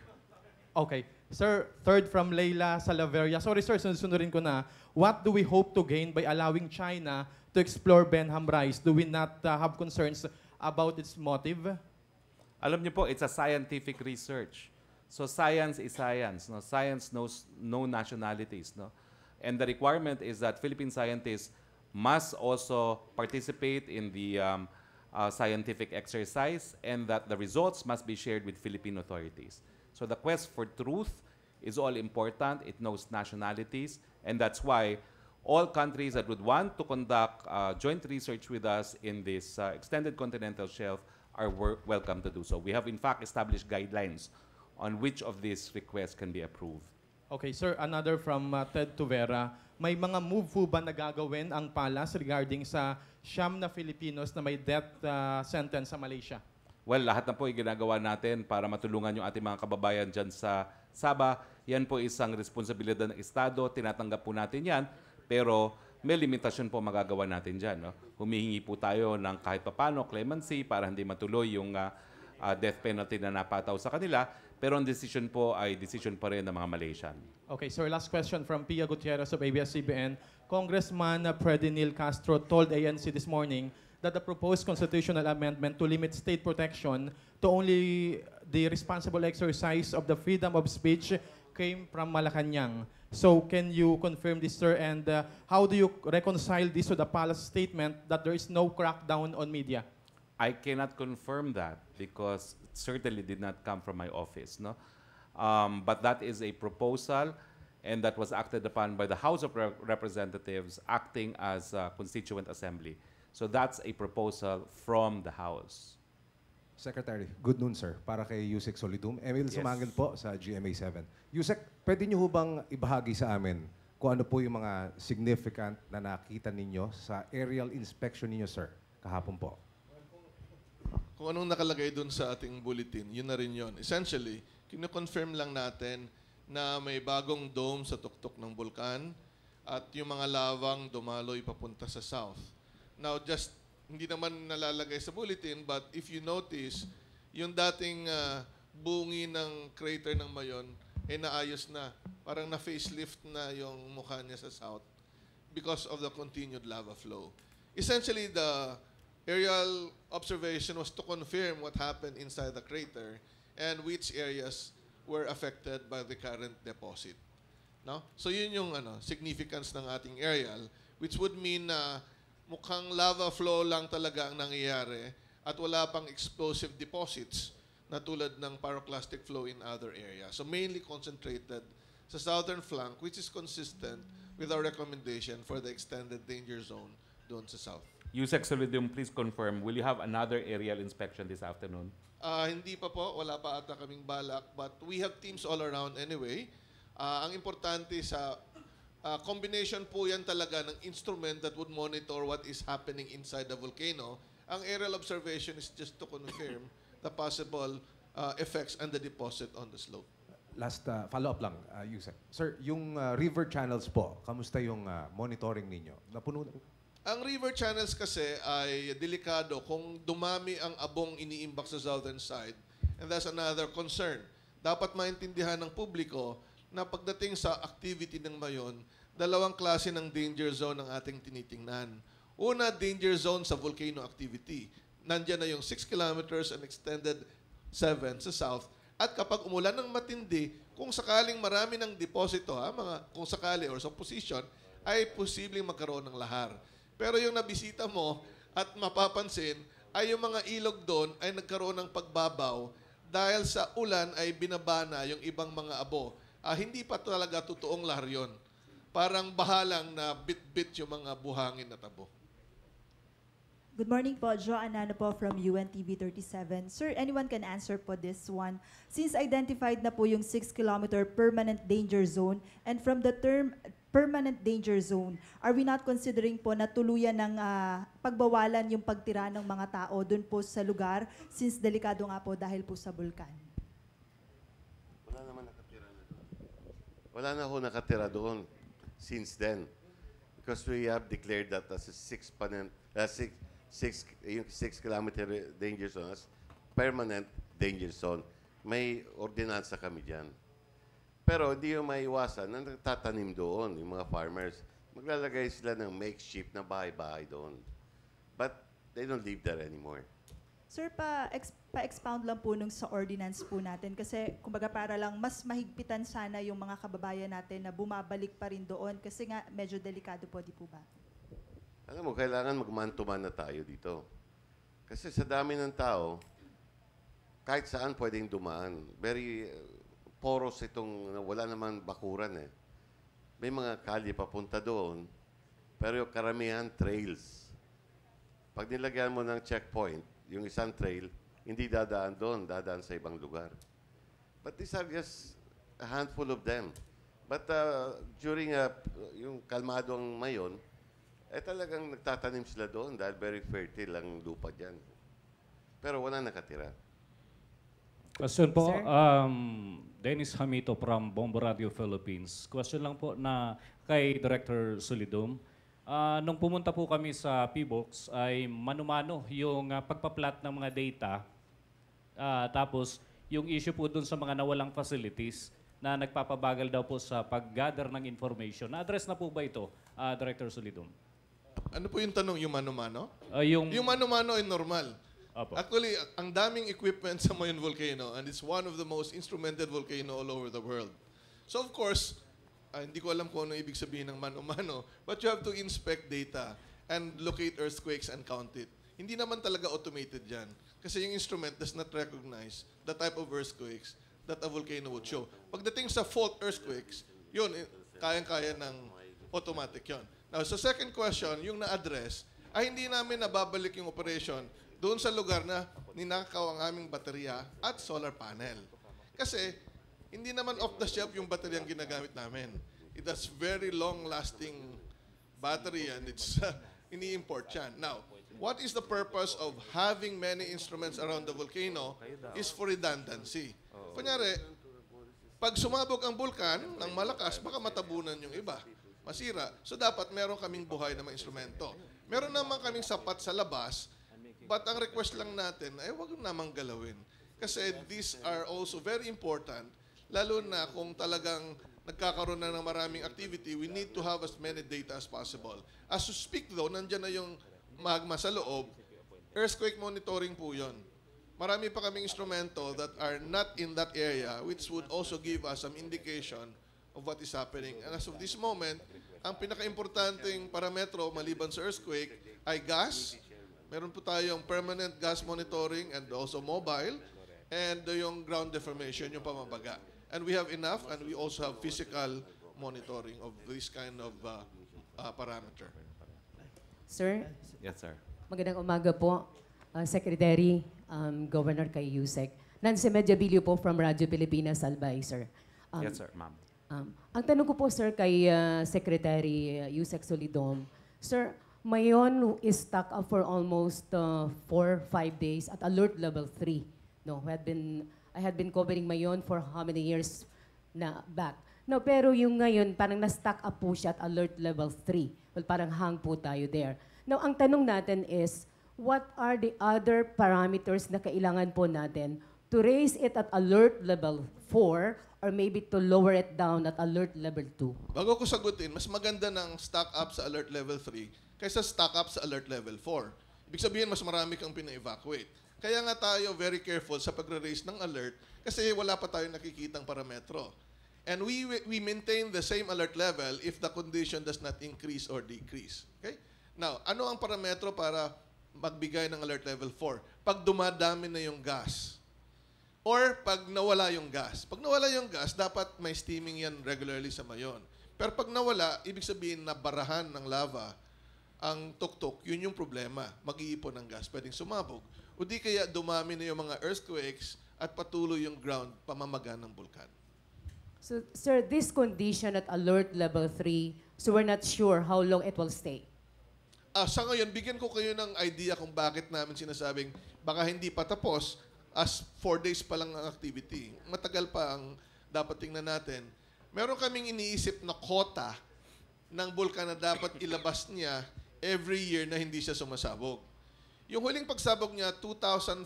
Okay. Sir, third from Leila Salaveria. Sorry sir, sunurin ko na. What do we hope to gain by allowing China to explore Benham Rice? Do we not have concerns about its motive? Alam niyo po, it's a scientific research. So science is science. No? Science knows no nationalities. No? And the requirement is that Philippine scientists must also participate in the scientific exercise and that the results must be shared with Philippine authorities. So the quest for truth is all important. It knows nationalities. And that's why all countries that would want to conduct joint research with us in this extended continental shelf are welcome to do so. We have in fact established guidelines on which of these requests can be approved. Okay, sir, another from Ted Tuvera. May mga move po ba na gagawin ang Palas regarding sa siyam na Filipinos na may death sentence sa Malaysia? Well, lahat na po yung ginagawa natin para matulungan yung ating mga kababayan dyan sa Sabah. Yan po isang responsibilidad ng Estado. Tinatanggap po natin yan. Pero may limitasyon po magagawa natin dyan. No? Humihingi po tayo ng kahit papano clemency para hindi matuloy yung death penalty na napataw sa kanila. Pero ang decision po ay decision pa rin ng mga Malaysian. Okay, sir, last question from Pia Gutierrez of ABS-CBN. Congressman Predinil Castro told ANC this morning that the proposed constitutional amendment to limit state protection to only the responsible exercise of the freedom of speech came from Malacanang. So can you confirm this, sir? And how do you reconcile this with the palace statement that there is no crackdown on media? I cannot confirm that because it certainly did not come from my office. No? But that is a proposal and that was acted upon by the House of Representatives acting as a constituent assembly. So that's a proposal from the House. Secretary, good noon sir. Para kay Yusek Solidum, Emil Yes. Sumangil po sa GMA7. Yusek, pwede niyo ho bang ibahagi sa amin kung ano po yung mga significant na nakita ninyo sa aerial inspection ninyo, sir, kahapon po. Kung anong nakalagay dun sa ating bulletin, yun na rin yun. Essentially, kino-confirm lang natin na may bagong dome sa tuktok ng bulkan at yung mga lavang dumaloy papunta sa south. Now, hindi naman nalalagay sa bulletin, but if you notice, yung dating bungi ng crater ng Mayon, naayos na. Parang na-facelift na yung mukha niya sa south because of the continued lava flow. Essentially, the aerial observation was to confirm what happened inside the crater and which areas were affected by the current deposit. No? So yun yung significance ng ating aerial, which would mean na mukhang lava flow lang talaga ang nangyayari at wala pang explosive deposits na tulad ng pyroclastic flow in other areas. So mainly concentrated sa southern flank, which is consistent with our recommendation for the extended danger zone doon sa south. Yusek Solidum, please confirm, will you have another aerial inspection this afternoon? Hindi pa po, wala pa ata kaming balak, but we have teams all around anyway. Ang importante sa combination po yan talaga ng instrument that would monitor what is happening inside the volcano. Ang aerial observation is just to confirm the possible effects and the deposit on the slope. Last follow-up lang, Yusek. Sir, yung river channels po, kamusta yung monitoring ninyo? Napuno? Ang river channels kasi ay delikado kung dumami ang abong iniimbak sa southern side. And that's another concern. Dapat maintindihan ng publiko na pagdating sa activity ng Mayon, dalawang klase ng danger zone ang ating tinitingnan. Una, danger zone sa volcano activity. Nandiyan na yung 6 kilometers and extended 7 sa south. At kapag umulan ng matindi, kung sakaling marami ng deposito, kung sakali or sa position, ay posibleng magkaroon ng lahar. Pero yung nabisita mo at mapapansin ay yung mga ilog doon ay nagkaroon ng pagbabaw dahil sa ulan ay binabana yung ibang mga abo. Hindi pa talaga totoong lahar yun. Parang bahalang na bit-bit yung mga buhangin na tabo. Good morning po, Joanna po from UNTV 37. Sir, anyone can answer po this one. Since identified na po yung 6-kilometer permanent danger zone, and from the term permanent danger zone, are we not considering po na tuluyan ng pagbawalan yung pagtira ng mga tao dun po sa lugar, since delikado nga po dahil po sa bulkan? Wala naman nakatira na doon. Wala na ho nakatira doon since then. Because we have declared that as a 6-kilometer danger zone as permanent danger zone. May ordinansa kami dyan. Pero hindi yung maiwasan na nagtatanim doon, yung mga farmers. Maglalagay sila ng makeshift na bahay-bahay doon. But they don't live there anymore. Sir, pa-expound lang po nung sa ordinance po natin kasi kumbaga para lang mas mahigpitan sana yung mga kababayan natin na bumabalik pa rin doon kasi nga medyo delikado po, di po ba? Alam mo, kailangan magmantuman na tayo dito. Kasi sa dami ng tao, kahit saan pwedeng dumaan. Very poros itong, wala naman bakuran eh. May mga kalye papunta doon, pero yung karamihan trails. Pag nilagyan mo ng checkpoint, yung isang trail, hindi dadaan doon, dadaan sa ibang lugar. But these are just a handful of them. But during yung kalmadong Mayon, talagang nagtatanim sila doon dahil very fertile ang lupa dyan. Pero wala nakatira. Question po, Dennis Hamito from Bombo Radio Philippines. Question lang po na kay Director Solidum. Nung pumunta po kami sa PHIVOLCS ay mano-mano yung pagpa-plot ng mga data. Tapos yung issue po dun sa mga nawalang facilities na nagpapabagal daw po sa pag-gather ng information. Na-address na po ba ito, Director Solidum? Ano po yung tanong, yung mano-mano? Yung mano-mano ay normal. Apo. Actually, ang daming equipment sa Mayon Volcano and it's one of the most instrumented volcano all over the world. So of course, hindi ko alam kung ano ibig sabihin ng mano-mano, but you have to inspect data and locate earthquakes and count it. Hindi naman talaga automated yan. Kasi yung instrument does not recognize the type of earthquakes that a volcano would show. Pagdating sa fault earthquakes, yun, kayang-kaya ng automatic yun. Now, sa second question, yung na-address, ay hindi namin nababalik yung operation doon sa lugar na ninakaw ang aming baterya at solar panel. Kasi, hindi naman off-the-shelf yung bateryang ginagamit namin. It has very long-lasting battery and it's ini-import yan. Now, what is the purpose of having many instruments around the volcano is for redundancy. Kunyari, pag sumabog ang bulkan ng malakas, baka matabunan yung iba, masira. So dapat meron kaming buhay na mga instrumento. Meron naman kaming sapat sa labas, but ang request lang natin ay wag namang galawin. Kasi these are also very important, lalo na kung talagang nagkakaroon na ng maraming activity, we need to have as many data as possible. As to speak though, nandyan na yung magma sa loob, earthquake monitoring po yun. Marami pa kaming instrumento that are not in that area, which would also give us some indication of what is happening. And as of this moment, ang pinaka-importanting parametro maliban sa earthquake ay gas. Meron po tayong permanent gas monitoring and also mobile, and yung ground deformation, yung pamabaga. And we have enough, and we also have physical monitoring of this kind of parameter. Sir? Yes, sir. Magandang umaga po, Secretary, Governor kay Yusek. Nancy Medjabilio po from Radyo Pilipinas, Albay, sir. Yes, sir, ma'am. Ang tanong ko po, sir, kay Secretary Yusek Solidum, sir, Mayon is stuck up for almost 4-5 days at alert level 3. No, I had been covering Mayon for how many years na back. No, pero yung ngayon, parang na-stuck up po siya at alert level 3. Well, parang hang po tayo there. Now, ang tanong natin is, what are the other parameters na kailangan po natin to raise it at alert level 4 or maybe to lower it down at alert level 2? Bago ko sagutin, mas maganda ng stock up sa alert level 3 kaysa stock up sa alert level 4. Ibig sabihin, mas marami kang pina-evacuate. Kaya nga tayo very careful sa pagre-raise ng alert kasi wala pa tayong nakikitang parametro. And we maintain the same alert level if the condition does not increase or decrease. Okay? Now, ano ang parametro para magbigay ng alert level 4? Pag dumadami na yung gas. Or pag nawala yung gas. Pag nawala yung gas, dapat may steaming yan regularly sa Mayon. Pero pag nawala, ibig sabihin na barahan ng lava ang tuktok, yun yung problema. Mag-iipon ng gas, pwedeng sumabog. O di kaya dumami na yung mga earthquakes at patuloy yung ground pamamaga ng bulkan. So, sir, this condition at alert level 3, so we're not sure how long it will stay. Sa ngayon, bigyan ko kayo ng idea kung bakit namin sinasabing baka hindi pa tapos as 4 days pa lang ang activity. Matagal pa ang dapat tingnan natin. Meron kaming iniisip na quota ng bulkan na dapat ilabas niya every year na hindi siya sumasabog. Yung huling pagsabog niya, 2014,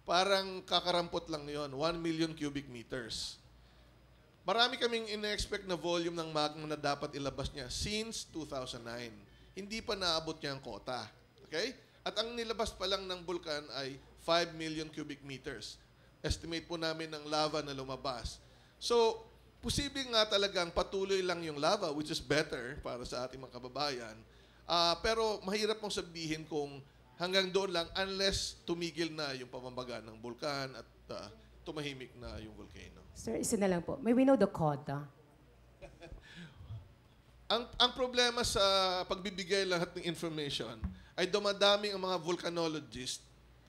parang kakarampot lang yon, 1 million cubic meters. Marami kaming ina-expect na volume ng magma na dapat ilabas niya since 2009. Hindi pa naabot niya ang quota. Okay? At ang nilabas pa lang ng bulkan ay 5 million cubic meters. Estimate po namin ng lava na lumabas. So, posibleng nga talagang patuloy lang yung lava, which is better para sa ating mga kababayan. Pero mahirap mong sabihin kung hanggang doon lang unless tumigil na yung pamamaga ng bulkan at tumahimik na yung volcano. Sir, isa na lang po. May we know the quota? Ang problema sa pagbibigay lahat ng information ay dumadami ang mga volcanologist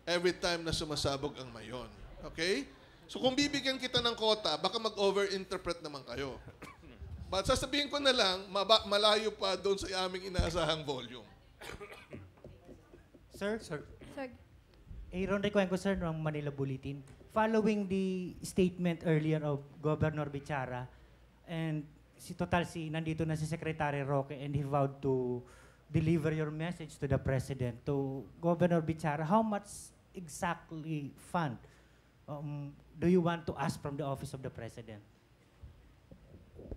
every time na sumasabog ang Mayon. Okay? So kung bibigyan kita ng quota, baka mag-over-interpret naman kayo. But sasabihin ko na lang, malayo pa doon sa aming inaasahang volume. Sir, Aaron Recuenco, sir, ng Manila Bulletin. Following the statement earlier of Governor Bichara, and nandito na si Secretary Roque, and he vowed to deliver your message to the President, to Governor Bichara, how much exactly fund do you want to ask from the Office of the President?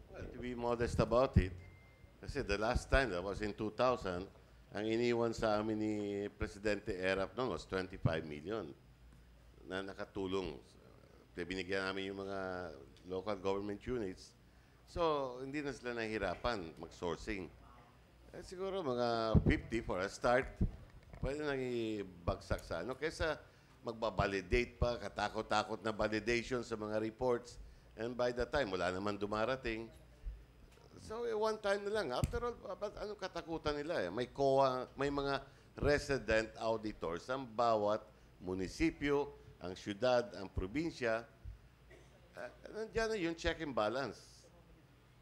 Well, to be modest about it, kasi the last time, that was in 2000, ang iniwan sa amin ni Presidente Erap noon was 25 million na nakatulong. Binigyan namin yung mga local government units. So, hindi na sila nahihirapan mag-sourcing. Siguro mga 50 for a start. Pwede nang ibagsak sa ano. Kesa magbabalidate pa, katakot-takot na validation sa mga reports. And by the time, wala naman dumarating. So, one time na lang. After all, anong katakutan nila? May COA, may mga resident auditors ang bawat munisipyo, ang syudad, ang probinsya. Nandiyan na yung check and balance.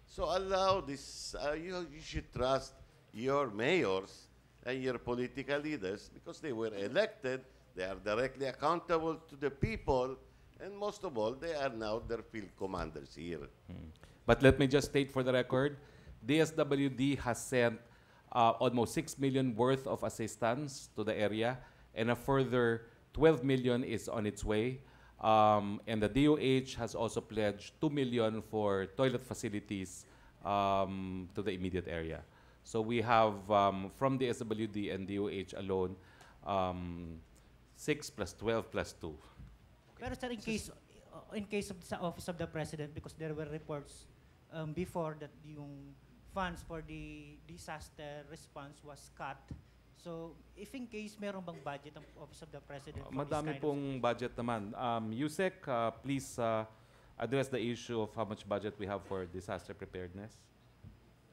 So allow this, you should trust your mayors and your political leaders because they were elected, they are directly accountable to the people, and most of all, they are now their field commanders here. But let me just state for the record, DSWD has sent almost 6 million worth of assistance to the area, and a further 12 million is on its way. And the DOH has also pledged 2 million for toilet facilities to the immediate area. So we have, from the DSWD and DOH alone, 6 plus 12 plus 2. Pero sir, in case of sa Office of the President, because there were reports before that yung funds for the disaster response was cut. So, if in case meron bang budget ang Office of the President for Madami this kind pong budget naman. Yusek, please address the issue of how much budget we have for disaster preparedness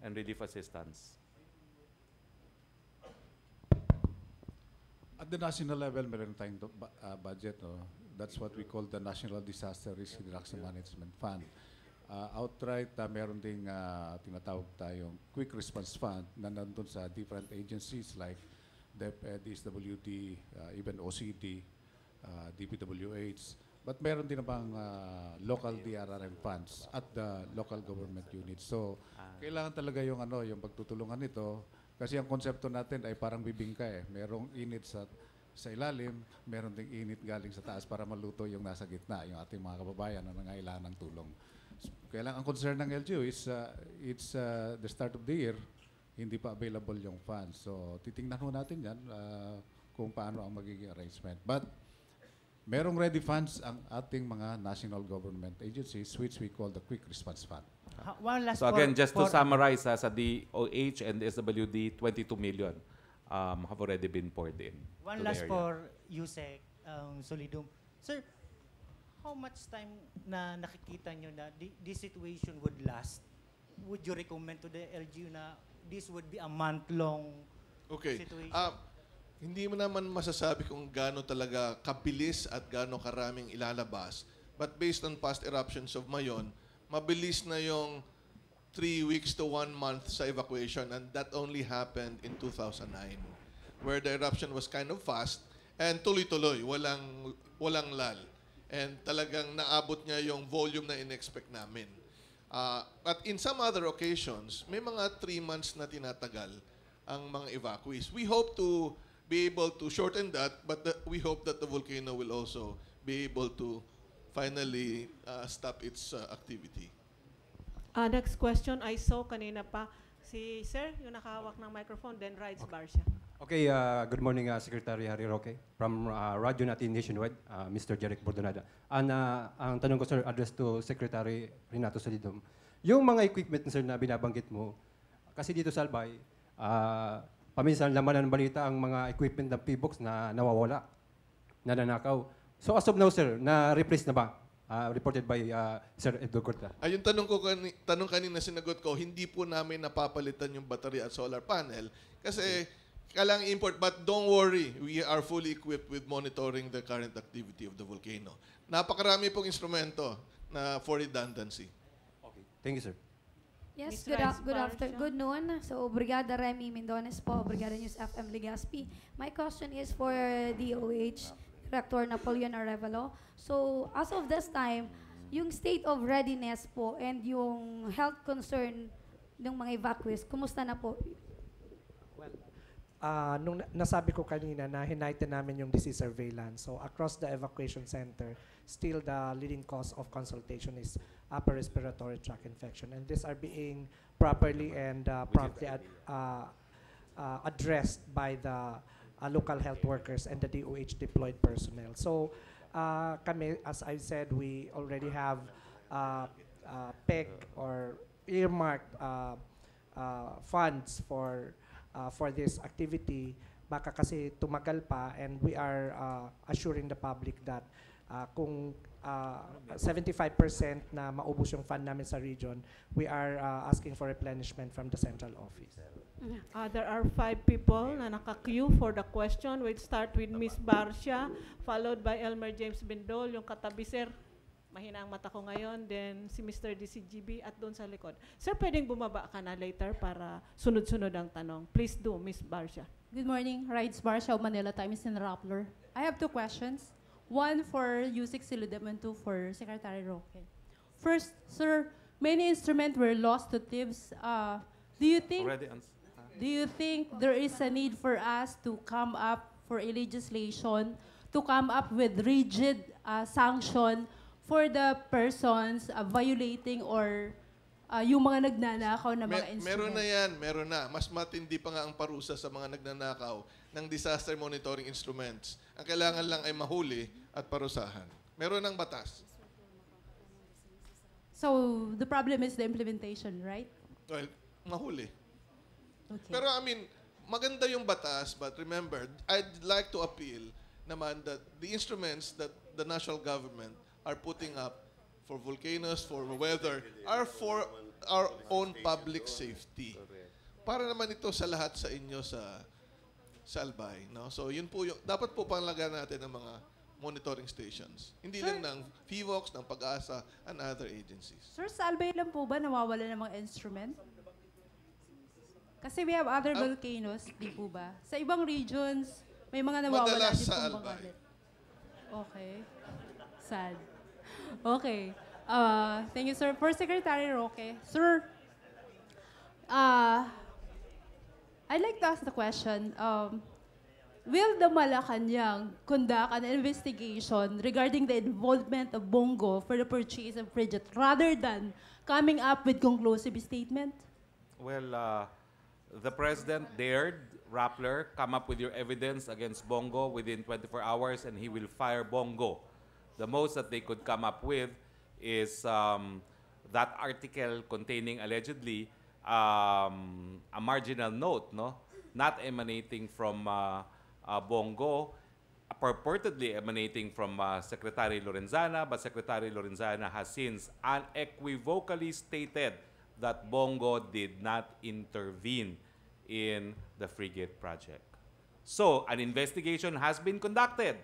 and relief assistance. At the national level, meron tayong budget. No? That's what we call the National Disaster Risk Reduction Management Fund. Outright, meron ding tinatawag tayong Quick Response Fund na nandun sa different agencies like DepEd, DSWD, even OCD, DPWH. But meron din namang local DRRM funds at the local government units. So, kailangan talaga yung pagtutulungan nito kasi ang konsepto natin ay parang bibingka eh. Merong init sa ilalim, meron ding init galing sa taas para maluto yung nasa gitna, yung ating mga kababayan na nangailangan ng tulong. Kailangan ang concern ng LGU is it's the start of the year, hindi pa available yung funds. So, titingnan ho natin yan kung paano ang magiging arrangement. But, merong ready funds ang ating mga national government agencies which we call the Quick Response Fund. One last So again, just to summarize, sa DOH and SWD, 22 million have already been poured in. One last for Yusek Solidum. Sir, how much time na nakikita nyo na this situation would last? Would you recommend to the LGU na this would be a month-long situation? Hindi mo naman masasabi kung gaano talaga kabilis at gaano karaming ilalabas. But based on past eruptions of Mayon, mabilis na yung 3 weeks to 1 month sa evacuation, and that only happened in 2009 where the eruption was kind of fast and tuloy-tuloy, walang lal. And talagang naabot niya yung volume na in-expect namin. But in some other occasions, may mga 3 months na tinatagal ang mga evacuees. We hope to be able to shorten that, but we hope that the volcano will also be able to finally stop its activity. Next question, I saw kanina pa si Sir, yung nakahawak ng microphone, then rides Barcia. Okay, good morning, Secretary Harry Roque. From Radyo natin nationwide, Mr. Jeric Bordonada. Ang tanong ko, sir, address to Secretary Renato Solidum. Yung mga equipment, sir, na binabanggit mo, kasi dito sa Albay, paminsan laman ng balita ang mga equipment ng PHIVOLCS na nawawala, nananakaw. So as of now, sir, na-replace na ba? Reported by Sir Edo Corta. Yung tanong kanina sinagot ko, hindi po namin napapalitan yung battery at solar panel kasi kailangan import. But don't worry, we are fully equipped with monitoring the current activity of the volcano. Napakarami pong instrumento na for redundancy. Okay. Thank you, sir. Yes, good noon. So, Brigada Remy Mendones po, Brigada News FM Legazpi. My question is for DOH Director Napoleon Arevalo. So, as of this time, yung state of readiness po and yung health concern ng mga evacuees, kumusta na po? Nung nasabi ko kanina na hinighten namin yung disease surveillance. So across the evacuation center, still the leading cause of consultation is upper respiratory tract infection. And these are being properly and promptly addressed by the local health workers and the DOH deployed personnel. So kami, as I said, we already have pegged or earmarked funds for this activity. Baka kasi tumagal pa, and we are assuring the public that kung 75% na maubos yung fund namin sa region, we are asking for replenishment from the central office. There are 5 people na naka-queue for the question. We'll start with Ms. Barcia, followed by Elmer James Bindol, yung katabi, sir. Mahina ang mata ko ngayon. Then si Mr. DCGB at doon sa likod. Sir, pwedeng bumaba ka na later para sunod-sunod ang tanong. Please do, Ms. Barcia. Good morning. Rides Barsha of Manila Times in Rappler. I have 2 questions. One for Yusek Solidum and 2 for Secretary Roque. First, sir, many instruments were lost to thieves. Do you think there is a need for us to come up for a legislation to come up with rigid sanction for the persons violating or yung mga nagnanakaw na mga instruments? Meron na yan, meron na. Mas matindi pa nga ang parusa sa mga nagnanakaw ng disaster monitoring instruments. Ang kailangan lang ay mahuli at parusahan. Meron ng batas. So, the problem is the implementation, right? Well, mahuli. Okay. Pero I mean, maganda yung batas, but remember, I'd like to appeal naman that the instruments that the national government are putting up for volcanoes, for weather, are for our own public safety. Para naman ito sa lahat sa inyo sa Albay. No? So yun po yung, dapat po pangalagaan natin ng mga monitoring stations. Hindi lang ng PHIVOLCS, ng Pag-asa, and other agencies. Sir, sa Albay lang po ba nawawala ng mga instrument? Kasi we have other volcanoes, di po ba? Sa ibang regions, may mga nawawala Madalas din sa pong Albay. bangalit. Okay. Sad. Okay. Thank you, sir. For Secretary Roque, sir, I'd like to ask the question, will the Malacanang conduct an investigation regarding the involvement of Bongo for the purchase of Frigate rather than coming up with conclusive statement? Well, the President dared Rappler come up with your evidence against Bongo within 24 hours and he will fire Bongo. The most that they could come up with is that article containing allegedly a marginal note, no, not emanating from Bongo, purportedly emanating from Secretary Lorenzana, but Secretary Lorenzana has since unequivocally stated that Bongo did not intervene in the Frigate project. So, an investigation has been conducted,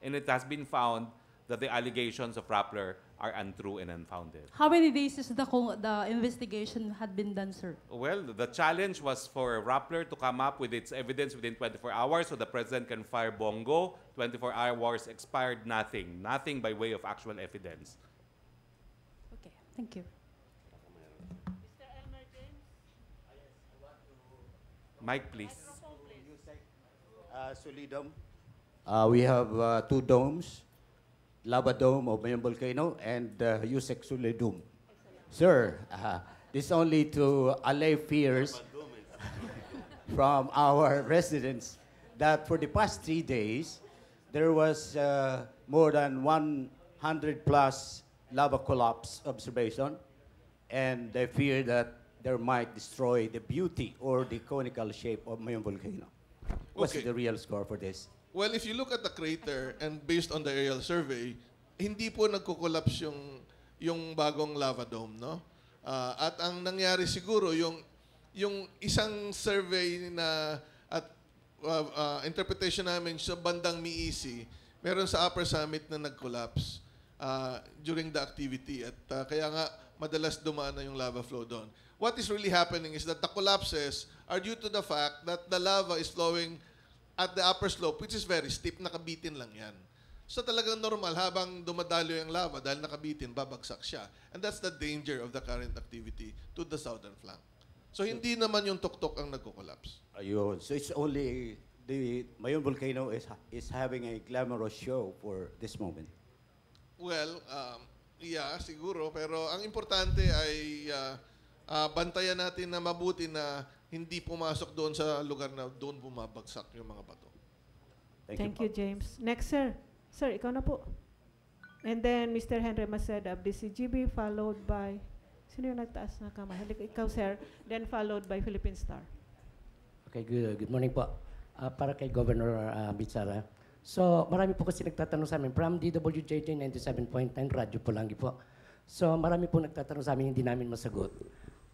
and it has been found that the allegations of Rappler are untrue and unfounded. How many days is the investigation had been done, sir? Well, the challenge was for Rappler to come up with its evidence within 24 hours so the President can fire Bongo. 24 hours expired, nothing. Nothing by way of actual evidence. Okay, thank you. Mike, please. Solidum. We have 2 domes, Lava Dome of Mayon Volcano and Yusek Solidum. Sir, this only to allay fears from our residents that for the past 3 days, there was more than 100 plus lava collapse observation, and they fear that there might destroy the beauty or the conical shape of Mayon Volcano. What's the real score for this? Well, if you look at the crater and based on the aerial survey, hindi po nagko-collapse yung bagong lava dome, no? At ang nangyari siguro yung isang survey na at interpretation namin sa bandang Miisi, meron sa upper summit na nag-collapse during the activity at kaya nga madalas dumaan na yung lava flow doon. What is really happening is that the collapses are due to the fact that the lava is flowing at the upper slope, which is very steep, nakabitin lang yan. So talagang normal, habang dumadalo yung lava, dahil nakabitin, babagsak siya. And that's the danger of the current activity to the southern flank. So hindi naman yung tuktok ang nagko-collapse. Ayun. So it's only the Mayon Volcano is having a glamorous show for this moment. Well, yeah, siguro. Pero ang importante ay bantayan natin na mabuti na hindi pumasok doon sa lugar na doon bumabagsak yung mga bato. Thank you, James. Next, sir. Sir, ikaw na po. And then, Mr. Henry Maceda of DCGB, followed by, sino yung nagtaas na kamay? Ikaw, sir. Then followed by Philippine Star. Okay, good morning po. Para kay Governor Bichara. So, marami po kasi nagtatanong sa amin. From DWJJ 97.9, radyo po lang po. So, marami po nagtatanong sa amin, hindi namin masagot.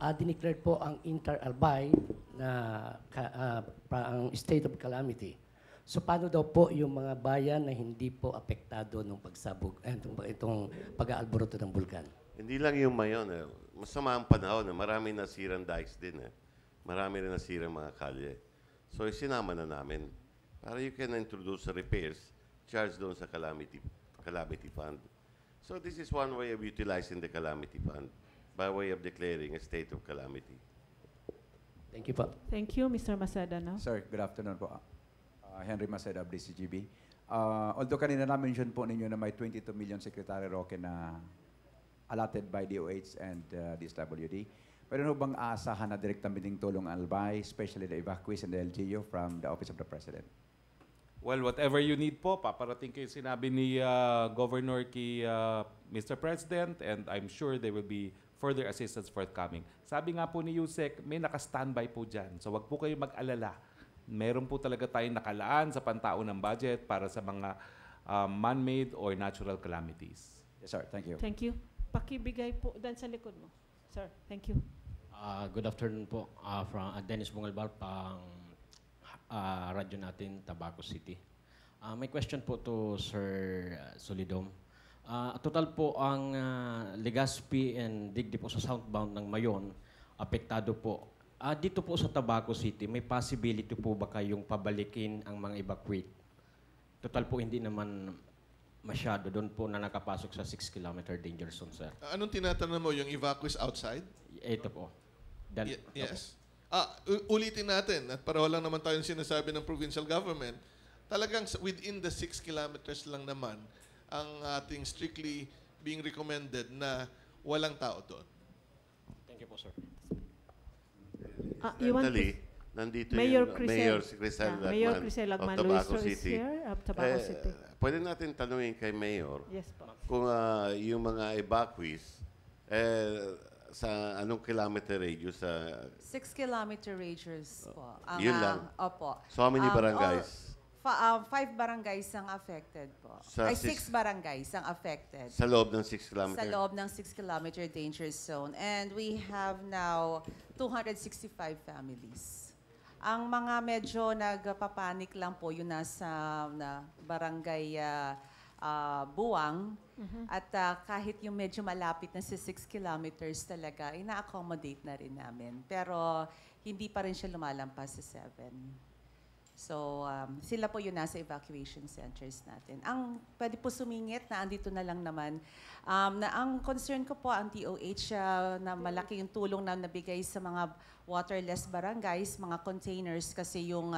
Dineclared po ang Inter-Albay na ang state of calamity. So paano daw po yung mga bayan na hindi po apektado ng pagsabog, itong pag-aalboroto ng bulkan? Hindi lang yung Mayon. Masama ang panahon. Marami nasirang dikes din. Marami rin nasirang mga kalye. So, isinama na namin. Para you can introduce repairs, charge doon sa calamity fund. So, this is one way of utilizing the calamity fund by way of declaring a state of calamity. Thank you po. Thank you, Mr. Maceda. No? Sir, good afternoon po. Henry Maceda of DCGB. Although kanina na-mention po ninyo na may 22 million Secretary Roque na allotted by DOH and DSWD, pero ano bang aasahan na direktang tulong ang Albay, especially the evacuees and the LGU from the Office of the President? Well, whatever you need po, paparating kayo sinabi ni Governor kay Mr. President, and I'm sure there will be further assistance forthcoming. Sabi nga po ni Yusek, may naka-standby po dyan. So wag po kayo mag-alala. Meron po talaga tayong nakalaan sa pantao ng budget para sa mga man-made or natural calamities. Yes, sir. Thank you. Thank you. Pakibigay po dan sa likod mo. Sir, thank you. Good afternoon po. From Dennis Bungalbal, pang radyo natin, Tabaco City. May question po to Sir Solidum. Total po ang Legazpi and Digdi po sa southbound ng Mayon, apektado po. Dito po sa Tabaco City, may possibility po ba kayong pabalikin ang mga evacuate? Total po hindi naman masyado. Doon po na nakapasok sa 6-kilometer danger zone, sir. Anong tinatanong mo? Yung evacuees outside? Ito po. Yes. Ulitin natin, at pareho lang naman tayong sinasabi ng provincial government, talagang within the 6 kilometers lang naman ang ating strictly being recommended na walang tao doon. Thank you po, sir. Nandito Mayor yung Crisel. Mayor Crisel Lagman Lagman of Tabaco Luis City. Of Tabaco City. Pwede natin tanungin kay Mayor kung yung mga evacuees sa anong kilometer radius sa 6-kilometer radius po. Yun lang? Opo. So how many barangays? 5 barangays ang affected po. Sa 6 barangays ang affected. Sa loob ng 6 kilometer? Sa loob ng 6-kilometer danger zone. And we have now 265 families. Ang mga medyo nagpapanik lang po, yun nasa barangay Buwang. At kahit yung medyo malapit na sa 6 kilometers talaga, ina-accommodate na rin namin. Pero hindi pa rin siya lumalampas sa 7. So, sila po yung nasa evacuation centers natin. Ang pwede po sumingit na andito na lang naman, na ang concern ko po ang DOH na malaki yung tulong na nabigay sa mga waterless barangays, mga containers, kasi yung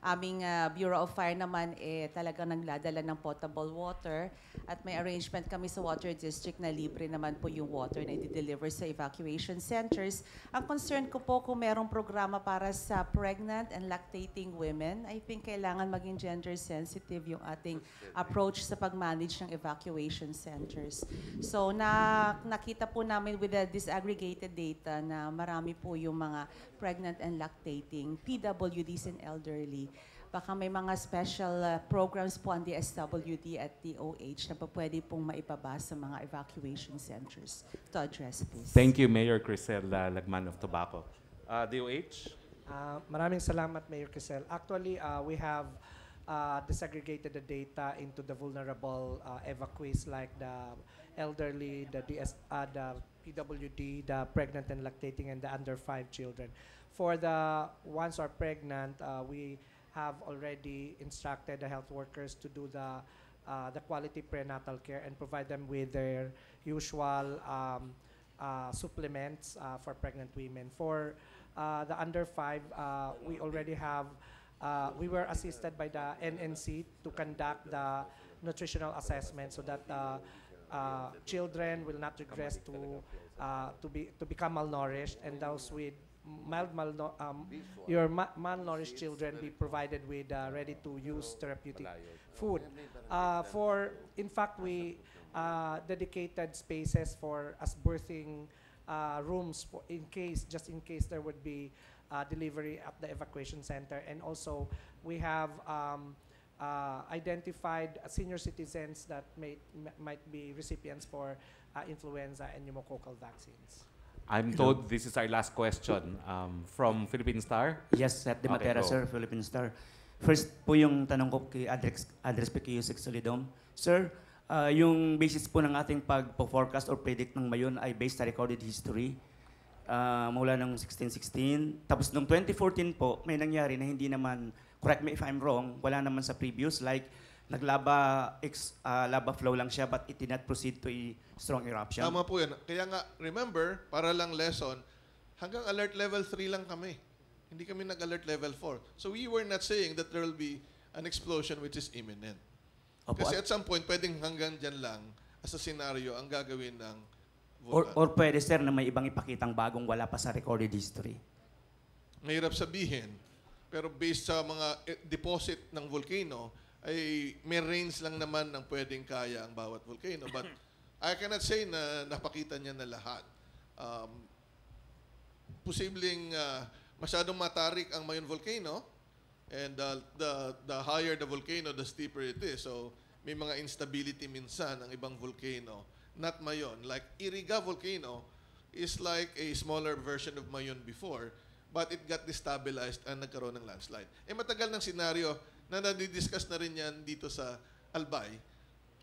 aming Bureau of Fire naman talagang nagladala ng potable water at may arrangement kami sa water district na libre naman po yung water na i-deliver sa evacuation centers. Ang concern ko po kung merong programa para sa pregnant and lactating women, I think kailangan maging gender sensitive yung ating approach sa pag-manage ng evacuation centers. So nakita po namin with the disaggregated data na marami po yung mga pregnant and lactating, PWDs and elderly. Baka may mga special programs po ang DSWD at DOH na pwede pong maipaba sa mga evacuation centers to address this. Thank you, Mayor Crisel Lagman of Tabaco. DOH? Maraming salamat, Mayor Crisel. Actually, we have disaggregated the data into the vulnerable evacuees like the elderly, the PWD, the pregnant and lactating, and the under 5 children. For the ones who are pregnant, we have already instructed the health workers to do the quality prenatal care and provide them with their usual supplements for pregnant women. For the under 5, we already have, we were assisted by the NNC to conduct the nutritional assessment so that children will not regress to become malnourished, and those with malnourished children be provided with ready-to-use therapeutic food. In fact, we dedicated spaces for us birthing rooms just in case there would be delivery at the evacuation center, and also we have identified senior citizens that might be recipients for influenza and pneumococcal vaccines. I'm told this is our last question from Philippine Star. Yes, at the Matera, sir, Philippine Star. First po yung tanong ko kay address po kay Yusek Solidum. Sir, yung basis po ng ating pag-forecast or predict ng Mayon ay based sa recorded history mula ng 1616. Tapos noong 2014 po, may nangyari na hindi naman, correct me if I'm wrong, wala naman sa previous, like naglaba lava flow lang siya but it did not proceed to a strong eruption. Tama po yan. Kaya nga, remember, para lang lesson, hanggang alert level 3 lang kami. Hindi kami nag-alert level 4. So we were not saying that there will be an explosion which is imminent. Opo, Kasi at some point, pwedeng hanggang dyan lang as a scenario ang gagawin ng or volcano. pwede sir na may ibang ipakitang bagong wala pa sa recorded history. Mahirap sabihin, pero based sa mga deposit ng volcano, ay may range lang naman ng pwedeng kaya ang bawat volcano. But I cannot say na napakita niya na lahat. Posibleng masyadong matarik ang Mayon volcano, and the higher the volcano, the steeper it is. So may mga instability minsan ang ibang volcano. Not Mayon. Like Iriga volcano is like a smaller version of Mayon before, but it got destabilized and nagkaroon ng landslide. Matagal ng senaryo na nadidiscuss na rin yan dito sa Albay.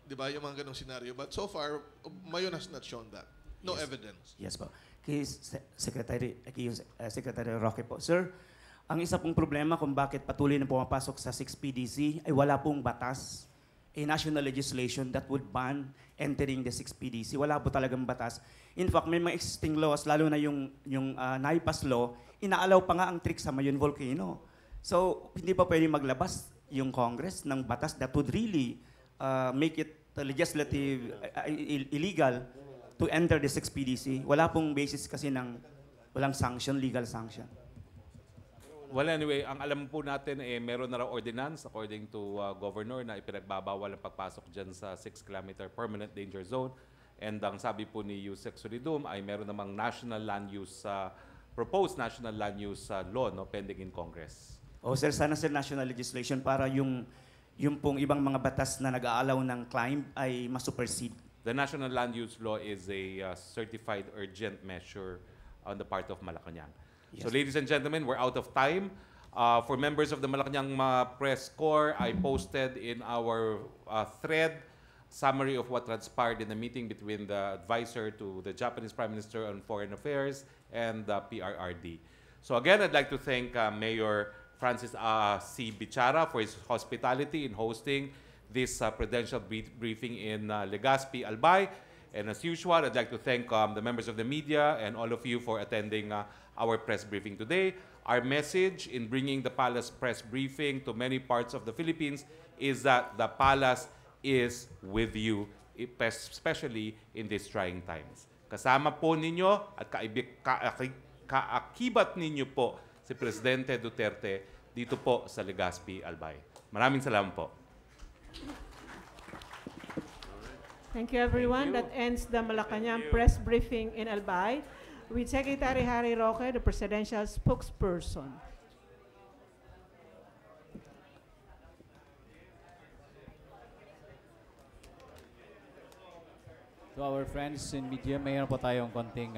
Di ba? Yung mga ganong senaryo. But so far, Mayon has not shown that. No evidence. Yes po. Kay Secretary Roque po. Sir, ang isa pong problema kung bakit patuloy na pumapasok sa 6PDC ay wala pong batas, a national legislation that would ban entering the 6PDC. Wala po talagang batas. In fact, may mga existing laws, lalo na yung NAIPAS law, inaalaw pa nga ang trick sa Mayon volcano. So, hindi pa pwede maglabas yung Congress ng batas that would really make it legislative, illegal to enter the 6PDC. Wala pong basis kasi ng walang sanction, legal sanction. Well, anyway, ang alam po natin meron na raw ordinance according to Governor na ipinagbabawal ang pagpasok dyan sa 6-kilometer permanent danger zone. And ang sabi po ni Yusek Solidum ay meron namang national land use, proposed national land use law pending in Congress. Sir, sana sir national legislation para yung pong ibang mga batas na nag-aalaw ng climb ay masupersede. The National Land Use Law is a certified urgent measure on the part of Malacanang. Yes. So ladies and gentlemen, we're out of time. For members of the Malacanang Press Corps, I posted in our thread summary of what transpired in the meeting between the advisor to the Japanese Prime Minister on Foreign Affairs and the PRRD. So again, I'd like to thank Mayor Francis C. Bichara for his hospitality in hosting this prudential briefing in Legazpi, Albay. And as usual, I'd like to thank the members of the media and all of you for attending our press briefing today. Our message in bringing the Palace press briefing to many parts of the Philippines is that the Palace is with you, especially in these trying times. Kasama po ninyo at kaakibat ninyo po si Presidente Duterte dito po sa Legazpi, Albay. Maraming salamat po. Thank you, everyone. That ends the Malacanang press briefing in Albay with Secretary Harry Roque, the presidential spokesperson. To our friends in media, mayroon po tayong konting